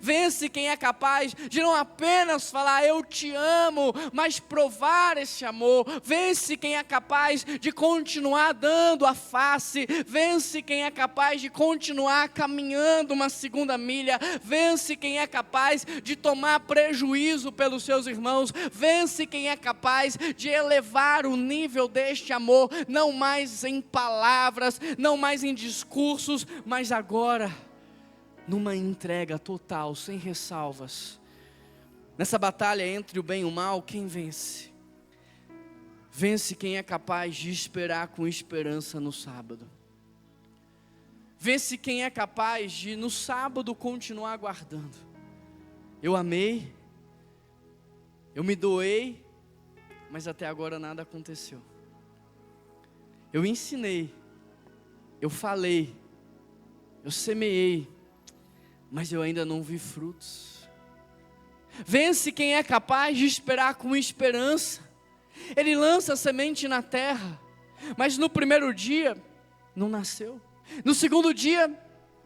Speaker 1: Vence quem é capaz de não apenas falar eu te amo, mas provar esse amor. Vence quem é capaz de continuar dando a face. Vence quem é capaz de continuar caminhando uma segunda milha. Vence quem é capaz de tomar prejuízo pelos seus irmãos. Vence quem é capaz de elevar o nível deste amor, não mais em palavras, não mais em discursos, mas agora numa entrega total, sem ressalvas. Nessa batalha entre o bem e o mal, quem vence? Vence quem é capaz de esperar com esperança no sábado. Vence quem é capaz de no sábado continuar aguardando. Eu amei, eu me doei, mas até agora nada aconteceu. Eu ensinei, eu falei, eu semeei, mas eu ainda não vi frutos. Vence quem é capaz de esperar com esperança. Ele lança a semente na terra, mas no primeiro dia não nasceu. No segundo dia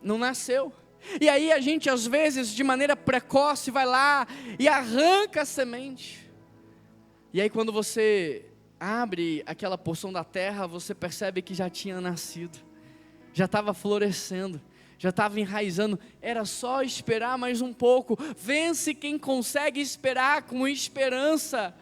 Speaker 1: não nasceu. E aí a gente às vezes de maneira precoce vai lá e arranca a semente. E aí quando você abre aquela porção da terra, você percebe que já tinha nascido, já estava florescendo, já estava enraizando. Era só esperar mais um pouco. Vence quem consegue esperar com esperança.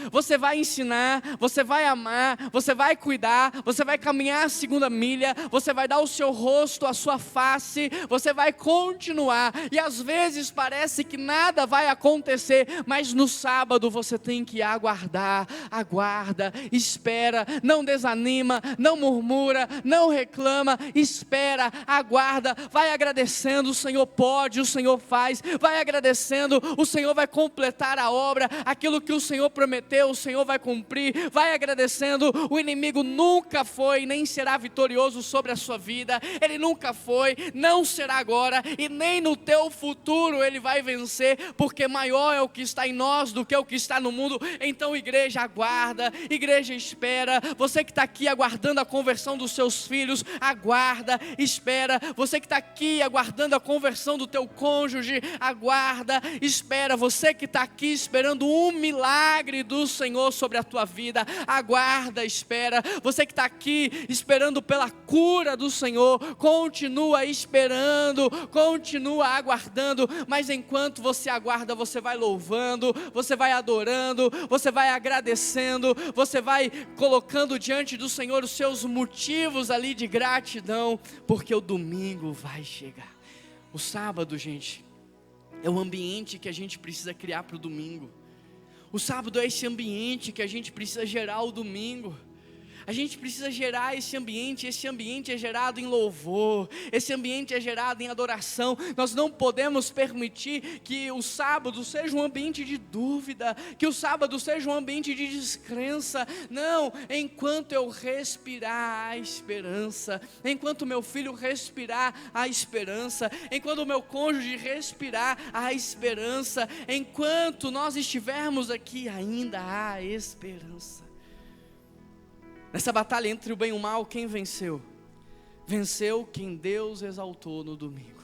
Speaker 1: Você vai ensinar, você vai amar, você vai cuidar, você vai caminhar a segunda milha, você vai dar o seu rosto, a sua face, você vai continuar, e às vezes parece que nada vai acontecer, mas no sábado você tem que aguardar. Aguarda, espera, não desanima, não murmura, não reclama, espera, aguarda, vai agradecendo. O Senhor pode, o Senhor faz, vai agradecendo, o Senhor vai completar a obra, aquilo que o Senhor prometeu, o Senhor vai cumprir. Vai agradecendo. O inimigo nunca foi, nem será vitorioso sobre a sua vida. Ele nunca foi, não será agora, e nem no teu futuro ele vai vencer, porque maior é o que está em nós do que o que está no mundo. Então igreja, aguarda, igreja, espera. Você que está aqui aguardando a conversão dos seus filhos, aguarda, espera. Você que está aqui aguardando a conversão do teu cônjuge, aguarda, espera. Você que está aqui esperando um milagre do Senhor sobre a tua vida, aguarda, espera. Você que está aqui esperando pela cura do Senhor, continua esperando, continua aguardando. Mas enquanto você aguarda, você vai louvando, você vai adorando, você vai agradecendo, você vai colocando diante do Senhor os seus motivos ali de gratidão, porque o domingo vai chegar. O sábado, gente, é o ambiente que a gente precisa criar para o domingo. O sábado é esse ambiente que a gente precisa gerar o domingo. A gente precisa gerar esse ambiente é gerado em louvor, esse ambiente é gerado em adoração. Nós não podemos permitir que o sábado seja um ambiente de dúvida, que o sábado seja um ambiente de descrença. Não, enquanto eu respirar a esperança, enquanto meu filho respirar a esperança, enquanto o meu cônjuge respirar a esperança, enquanto nós estivermos aqui, ainda há esperança. Nessa batalha entre o bem e o mal, quem venceu? Venceu quem Deus exaltou no domingo.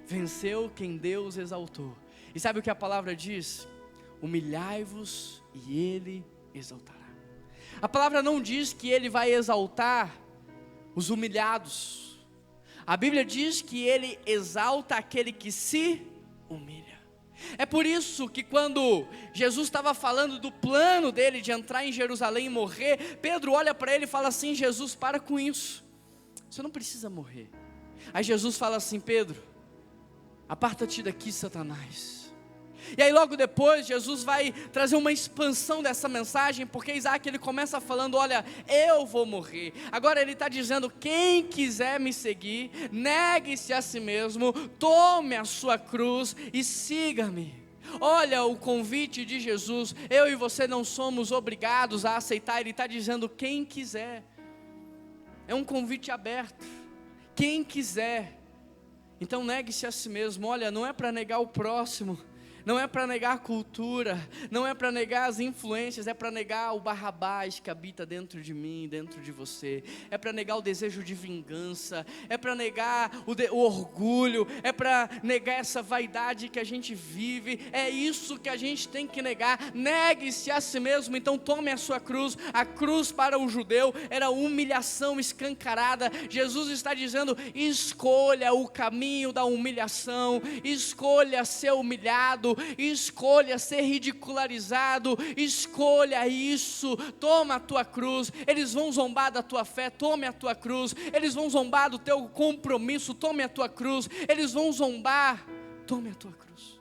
Speaker 1: Venceu quem Deus exaltou. E sabe o que a palavra diz? Humilhai-vos e Ele exaltará. A palavra não diz que Ele vai exaltar os humilhados. A Bíblia diz que Ele exalta aquele que se humilha. É por isso que quando Jesus estava falando do plano dele de entrar em Jerusalém e morrer, Pedro olha para ele e fala assim: Jesus, para com isso, você não precisa morrer. Aí Jesus fala assim: Pedro, aparta-te daqui, Satanás. E aí logo depois Jesus vai trazer uma expansão dessa mensagem, porque Isaac ele começa falando, olha, eu vou morrer. Agora ele está dizendo, quem quiser me seguir, negue-se a si mesmo, tome a sua cruz e siga-me. Olha o convite de Jesus, eu e você não somos obrigados a aceitar, ele está dizendo quem quiser. É um convite aberto, quem quiser. Então negue-se a si mesmo, olha, não é para negar o próximo, não é para negar a cultura, não é para negar as influências, é para negar o Barrabás que habita dentro de mim, dentro de você, é para negar o desejo de vingança, é para negar o orgulho, é para negar essa vaidade que a gente vive, é isso que a gente tem que negar. Negue-se a si mesmo, então tome a sua cruz. A cruz para o judeu era humilhação escancarada. Jesus está dizendo, escolha o caminho da humilhação, escolha ser humilhado, escolha ser ridicularizado, escolha isso, toma a tua cruz. Eles vão zombar da tua fé, tome a tua cruz. Eles vão zombar do teu compromisso, tome a tua cruz. Eles vão zombar, tome a tua cruz.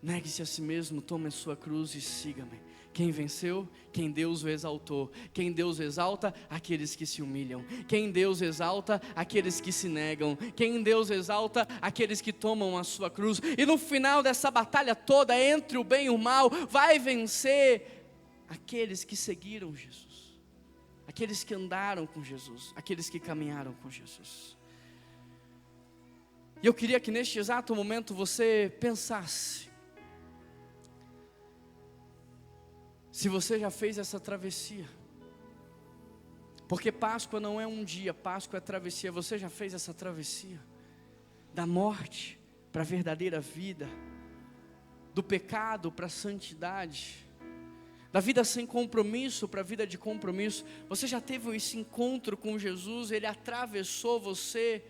Speaker 1: Negue-se a si mesmo, tome a sua cruz e siga-me. Quem venceu? Quem Deus o exaltou. Quem Deus exalta? Aqueles que se humilham. Quem Deus exalta? Aqueles que se negam. Quem Deus exalta? Aqueles que tomam a sua cruz. E no final dessa batalha toda, entre o bem e o mal, vai vencer aqueles que seguiram Jesus, aqueles que andaram com Jesus, aqueles que caminharam com Jesus. E eu queria que neste exato momento você pensasse, se você já fez essa travessia, porque Páscoa não é um dia, Páscoa é travessia. Você já fez essa travessia da morte para a verdadeira vida, do pecado para a santidade, da vida sem compromisso para a vida de compromisso? Você já teve esse encontro com Jesus? Ele atravessou você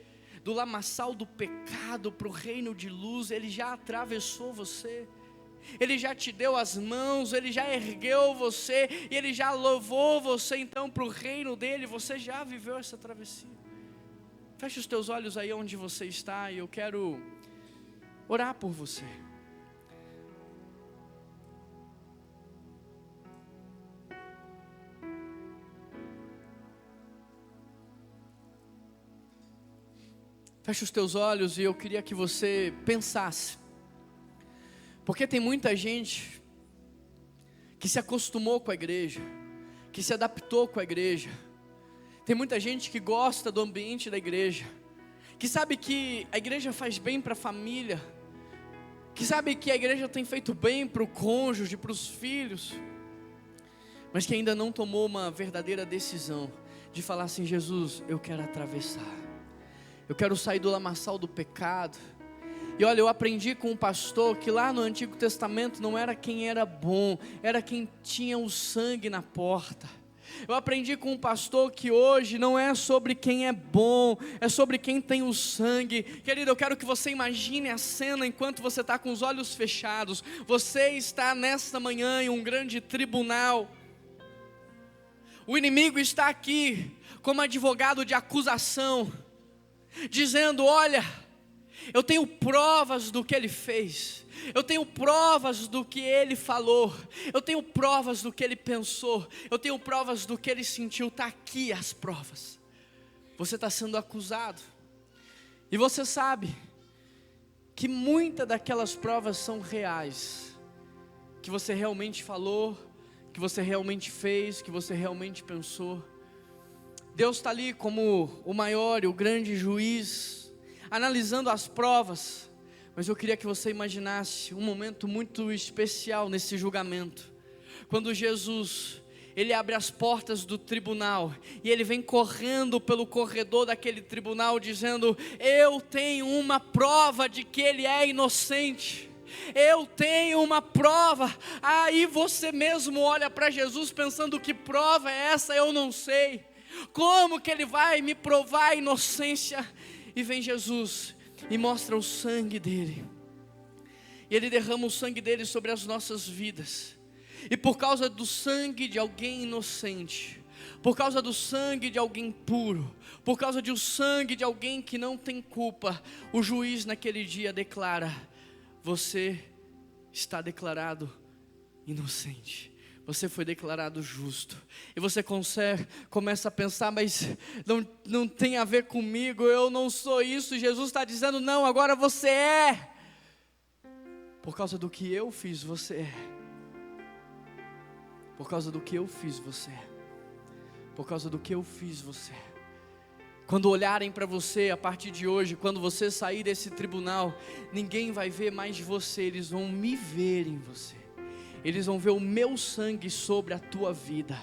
Speaker 1: do lamaçal do pecado para o reino de luz. Ele já atravessou você. Ele já te deu as mãos, Ele já ergueu você, e Ele já levou você então para o reino dEle. Você já viveu essa travessia. Feche os teus olhos aí onde você está, e eu quero orar por você. Feche os teus olhos e eu queria que você pensasse. Porque tem muita gente que se acostumou com a igreja, que se adaptou com a igreja. Tem muita gente que gosta do ambiente da igreja, que sabe que a igreja faz bem para a família, que sabe que a igreja tem feito bem para o cônjuge, para os filhos, mas que ainda não tomou uma verdadeira decisão de falar assim: Jesus, eu quero atravessar, eu quero sair do lamaçal do pecado. E olha, eu aprendi com um pastor que lá no Antigo Testamento não era quem era bom, era quem tinha o sangue na porta. Eu aprendi com um pastor que hoje não é sobre quem é bom, é sobre quem tem o sangue. Querido, eu quero que você imagine a cena enquanto você está com os olhos fechados. Você está nesta manhã em um grande tribunal. O inimigo está aqui como advogado de acusação, dizendo: olha, eu tenho provas do que ele fez, eu tenho provas do que ele falou, eu tenho provas do que ele pensou, eu tenho provas do que ele sentiu. Está aqui as provas. Você está sendo acusado, e você sabe que muitas daquelas provas são reais, que você realmente falou, que você realmente fez, que você realmente pensou. Deus está ali como o maior e o grande juiz, analisando as provas. Mas eu queria que você imaginasse um momento muito especial nesse julgamento, quando Jesus, Ele abre as portas do tribunal, e Ele vem correndo pelo corredor daquele tribunal, dizendo: eu tenho uma prova de que ele é inocente, eu tenho uma prova. Aí você mesmo olha para Jesus pensando: que prova é essa? Eu não sei. Como que ele vai me provar a inocência? E vem Jesus e mostra o sangue dele, e ele derrama o sangue dele sobre as nossas vidas. E por causa do sangue de alguém inocente, por causa do sangue de alguém puro, por causa do sangue de alguém que não tem culpa, o juiz naquele dia declara: você está declarado inocente. Você foi declarado justo. E você começa a pensar: mas não tem a ver comigo, eu não sou isso. Jesus está dizendo: não, agora você é. Por causa do que eu fiz, você é. Por causa do que eu fiz, você é. Por causa do que eu fiz, você é. Quando olharem para você a partir de hoje, quando você sair desse tribunal, ninguém vai ver mais você, eles vão me ver em você. Eles vão ver o meu sangue sobre a tua vida.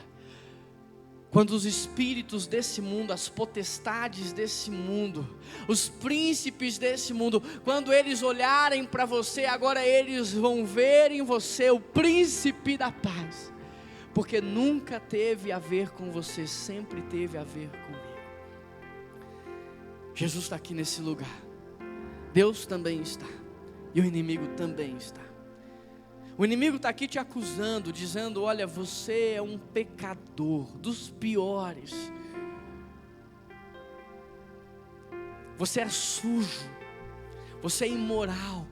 Speaker 1: Quando os espíritos desse mundo, as potestades desse mundo, os príncipes desse mundo, quando eles olharem para você, agora eles vão ver em você o príncipe da paz. Porque nunca teve a ver com você, sempre teve a ver comigo. Jesus está aqui nesse lugar. Deus também está. E o inimigo também está. O inimigo está aqui te acusando, dizendo: olha, você é um pecador dos piores. Você é sujo. Você é imoral.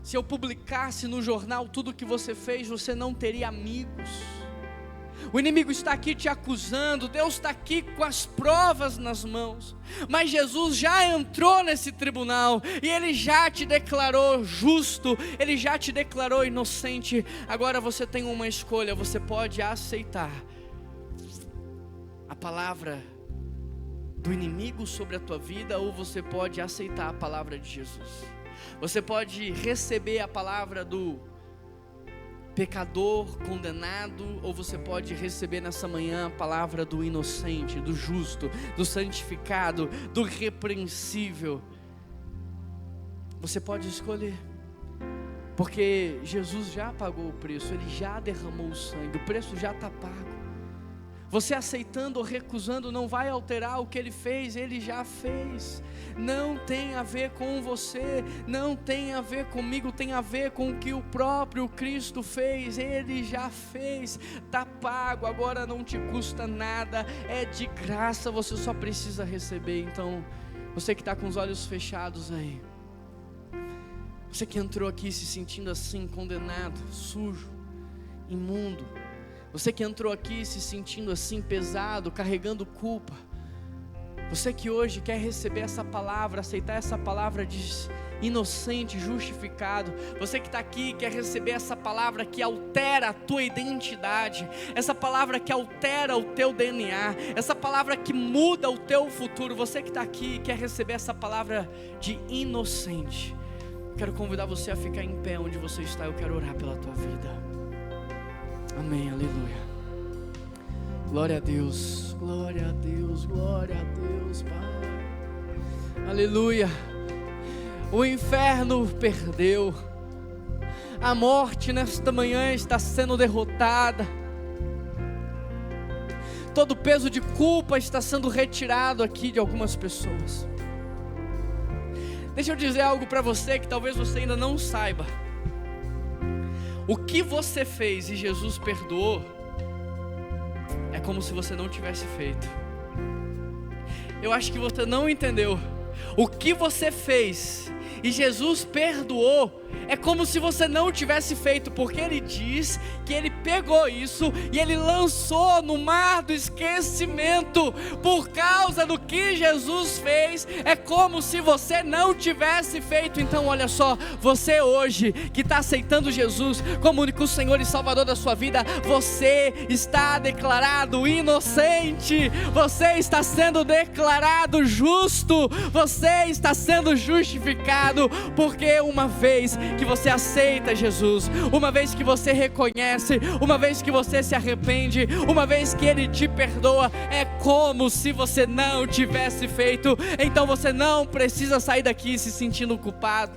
Speaker 1: Se eu publicasse no jornal tudo o que você fez, você não teria amigos. O inimigo está aqui te acusando, Deus está aqui com as provas nas mãos, mas Jesus já entrou nesse tribunal, e Ele já te declarou justo, Ele já te declarou inocente. Agora você tem uma escolha: você pode aceitar a palavra do inimigo sobre a tua vida, ou você pode aceitar a palavra de Jesus. Você pode receber a palavra do pecador condenado, ou você pode receber nessa manhã a palavra do inocente, do justo, do santificado, do irrepreensível. Você pode escolher, porque Jesus já pagou o preço, Ele já derramou o sangue, o preço já está pago. Você aceitando ou recusando não vai alterar o que Ele fez, Ele já fez. Não tem a ver com você, não tem a ver comigo, tem a ver com o que o próprio Cristo fez. Ele já fez, está pago, agora não te custa nada, é de graça, você só precisa receber. Então, você que está com os olhos fechados aí, você que entrou aqui se sentindo assim, condenado, sujo, imundo, você que entrou aqui se sentindo assim, pesado, carregando culpa, você que hoje quer receber essa palavra, aceitar essa palavra de inocente, justificado, você que está aqui quer receber essa palavra que altera a tua identidade, essa palavra que altera o teu DNA, essa palavra que muda o teu futuro, você que está aqui quer receber essa palavra de inocente, quero convidar você a ficar em pé onde você está. Eu quero orar pela tua vida. Amém, aleluia. Glória a Deus, glória a Deus, glória a Deus, Pai. Aleluia. O inferno perdeu. A morte nesta manhã está sendo derrotada. Todo o peso de culpa está sendo retirado aqui de algumas pessoas. Deixa eu dizer algo para você que talvez você ainda não saiba. O que você fez e Jesus perdoou, é como se você não tivesse feito. Eu acho que você não entendeu. O que você fez e Jesus perdoou, é como se você não tivesse feito, porque Ele diz que Ele pegou isso e Ele lançou no mar do esquecimento. Por causa do que Jesus fez, é como se você não tivesse feito. Então olha só, você hoje que está aceitando Jesus como único Senhor e Salvador da sua vida, você está declarado inocente, você está sendo declarado justo, você está sendo justificado, porque uma vez que você aceita Jesus, uma vez que você reconhece, uma vez que você se arrepende, uma vez que Ele te perdoa, é como se você não tivesse feito. Então você não precisa sair daqui se sentindo culpado,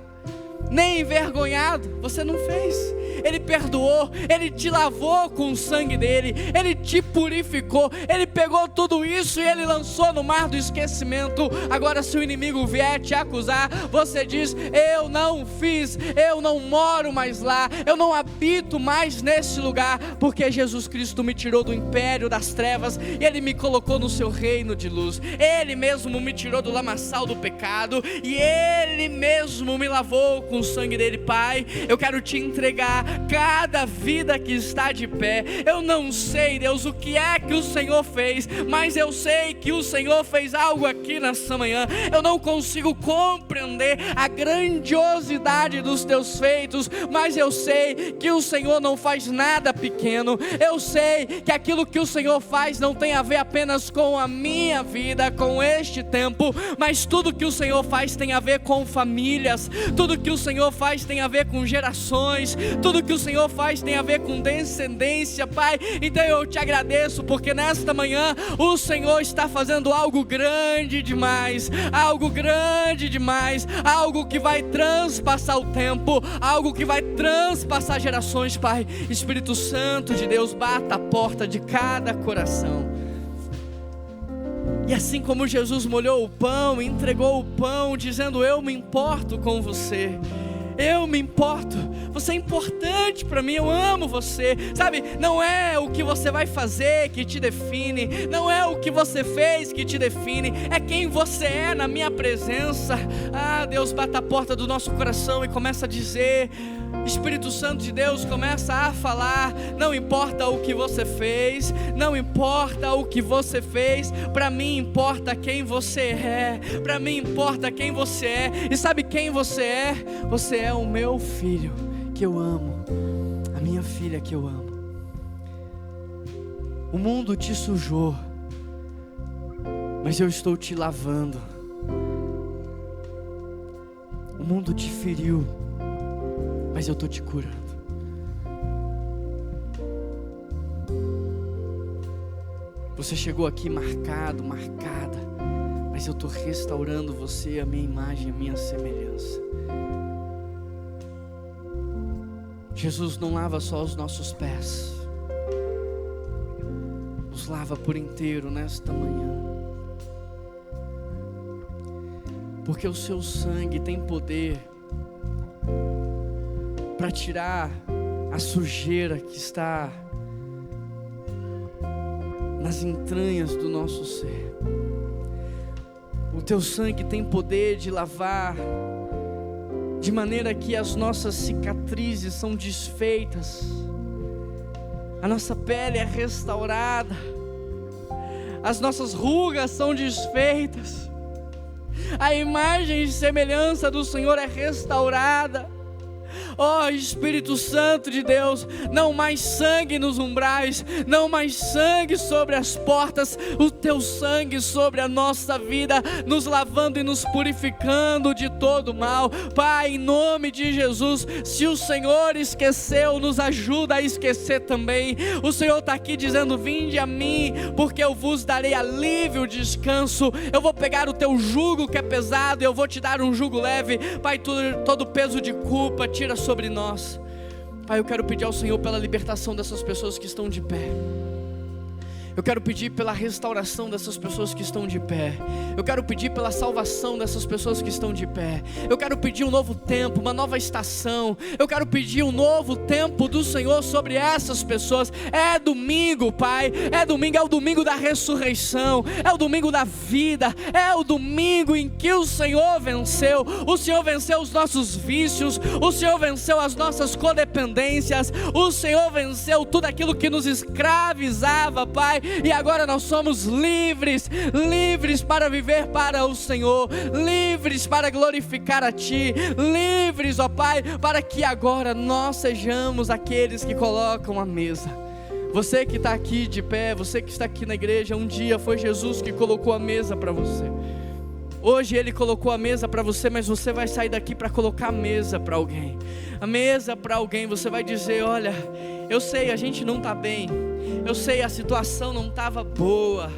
Speaker 1: nem envergonhado. Você não fez. Ele perdoou, Ele te lavou com o sangue dele, Ele te purificou, Ele pegou tudo isso e Ele lançou no mar do esquecimento. Agora se o inimigo vier te acusar, você diz: eu não fiz, eu não moro mais lá, eu não habito mais nesse lugar, porque Jesus Cristo me tirou do império das trevas e Ele me colocou no seu reino de luz. Ele mesmo me tirou do lamaçal do pecado e Ele mesmo me lavou com o sangue dele. Pai, eu quero te entregar cada vida que está de pé. Eu não sei, Deus, o que é que o Senhor fez, mas eu sei que o Senhor fez algo aqui nessa manhã. Eu não consigo compreender a grandiosidade dos teus feitos, mas eu sei que o Senhor não faz nada pequeno. Eu sei que aquilo que o Senhor faz não tem a ver apenas com a minha vida, com este tempo, mas tudo que o Senhor faz tem a ver com famílias, tudo que o Senhor faz tem a ver com gerações, tudo que o Senhor faz tem a ver com descendência, Pai. Então eu te agradeço, porque nesta manhã o Senhor está fazendo algo grande demais, algo grande demais, algo que vai transpassar o tempo, algo que vai transpassar gerações, Pai. Espírito Santo de Deus, bata a porta de cada coração. E assim como Jesus molhou o pão, entregou o pão, dizendo: eu me importo com você, eu me importo, você é importante para mim, eu amo você, sabe? Não é o que você vai fazer que te define, não é o que você fez que te define, é quem você é na minha presença. Deus, bata a porta do nosso coração e começa a dizer: Espírito Santo de Deus, começa a falar. Não importa o que você fez, não importa o que você fez, para mim importa quem você é, para mim importa quem você é. E sabe quem você é? Você é o meu filho que eu amo, a minha filha que eu amo. O mundo te sujou, mas eu estou te lavando. O mundo te feriu, mas eu estou te curando. Você chegou aqui marcada, mas eu estou restaurando você, a minha imagem, a minha semelhança. Jesus não lava só os nossos pés, nos lava por inteiro nesta manhã, porque o seu sangue tem poder para tirar a sujeira que está nas entranhas do nosso ser. O teu sangue tem poder de lavar, de maneira que as nossas cicatrizes são desfeitas, a nossa pele é restaurada, as nossas rugas são desfeitas, a imagem e semelhança do Senhor é restaurada. Oh Espírito Santo de Deus, não mais sangue nos umbrais, não mais sangue sobre as portas, o teu sangue sobre a nossa vida, nos lavando e nos purificando de todo mal. Pai, em nome de Jesus, se o Senhor esqueceu, nos ajuda a esquecer também. O Senhor está aqui dizendo: vinde a mim, porque eu vos darei alívio, descanso. Eu vou pegar o teu jugo que é pesado e eu vou te dar um jugo leve. Pai, todo peso de culpa tira sobre nós. Pai, eu quero pedir ao Senhor pela libertação dessas pessoas que estão de pé. Eu quero pedir pela restauração dessas pessoas que estão de pé. Eu quero pedir pela salvação dessas pessoas que estão de pé. Eu quero pedir um novo tempo, uma nova estação. Eu quero pedir um novo tempo do Senhor sobre essas pessoas. É domingo, Pai. É domingo, é o domingo da ressurreição. É o domingo da vida. É o domingo em que o Senhor venceu. O Senhor venceu os nossos vícios. O Senhor venceu as nossas codependências. O Senhor venceu tudo aquilo que nos escravizava, Pai. E agora nós somos livres, livres para viver para o Senhor, livres para glorificar a Ti, livres, ó Pai, para que agora nós sejamos aqueles que colocam a mesa. Você que está aqui de pé, você que está aqui na igreja, um dia foi Jesus que colocou a mesa para você. Hoje Ele colocou a mesa para você, mas você vai sair daqui para colocar a mesa para alguém. A mesa para alguém, você vai dizer: olha, eu sei, a gente não está bem, eu sei, a situação não estava boa,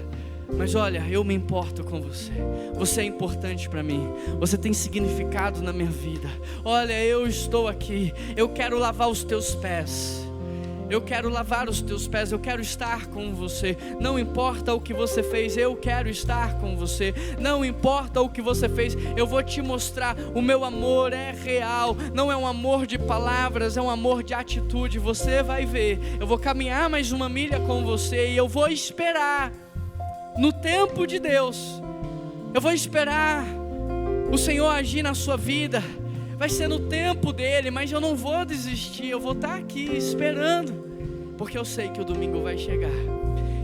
Speaker 1: Mas olha, eu me importo com você. Você é importante para mim. Você tem significado na minha vida. Olha, eu estou aqui. Eu quero lavar os teus pés. Eu quero lavar os teus pés, eu quero estar com você. Não importa o que você fez, eu quero estar com você. Não importa o que você fez, eu vou te mostrar. O meu amor é real. Não é um amor de palavras, é um amor de atitude. Você vai ver. Eu vou caminhar mais uma milha com você e eu vou esperar no tempo de Deus. Eu vou esperar o Senhor agir na sua vida. Vai ser no tempo dele, mas eu não vou desistir. Eu vou estar aqui esperando, porque eu sei que o domingo vai chegar.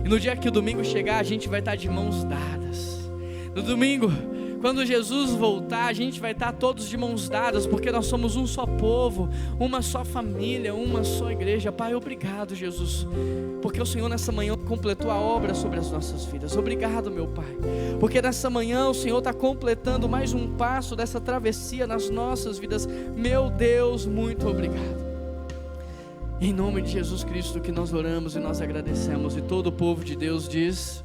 Speaker 1: E no dia que o domingo chegar, a gente vai estar de mãos dadas. No domingo, quando Jesus voltar, a gente vai estar todos de mãos dadas, porque nós somos um só povo, uma só família, uma só igreja. Pai, obrigado, Jesus, porque o Senhor nessa manhã completou a obra sobre as nossas vidas. Obrigado, meu Pai, porque nessa manhã o Senhor está completando mais um passo dessa travessia nas nossas vidas. Meu Deus, muito obrigado. Em nome de Jesus Cristo que nós oramos e nós agradecemos, e todo o povo de Deus diz...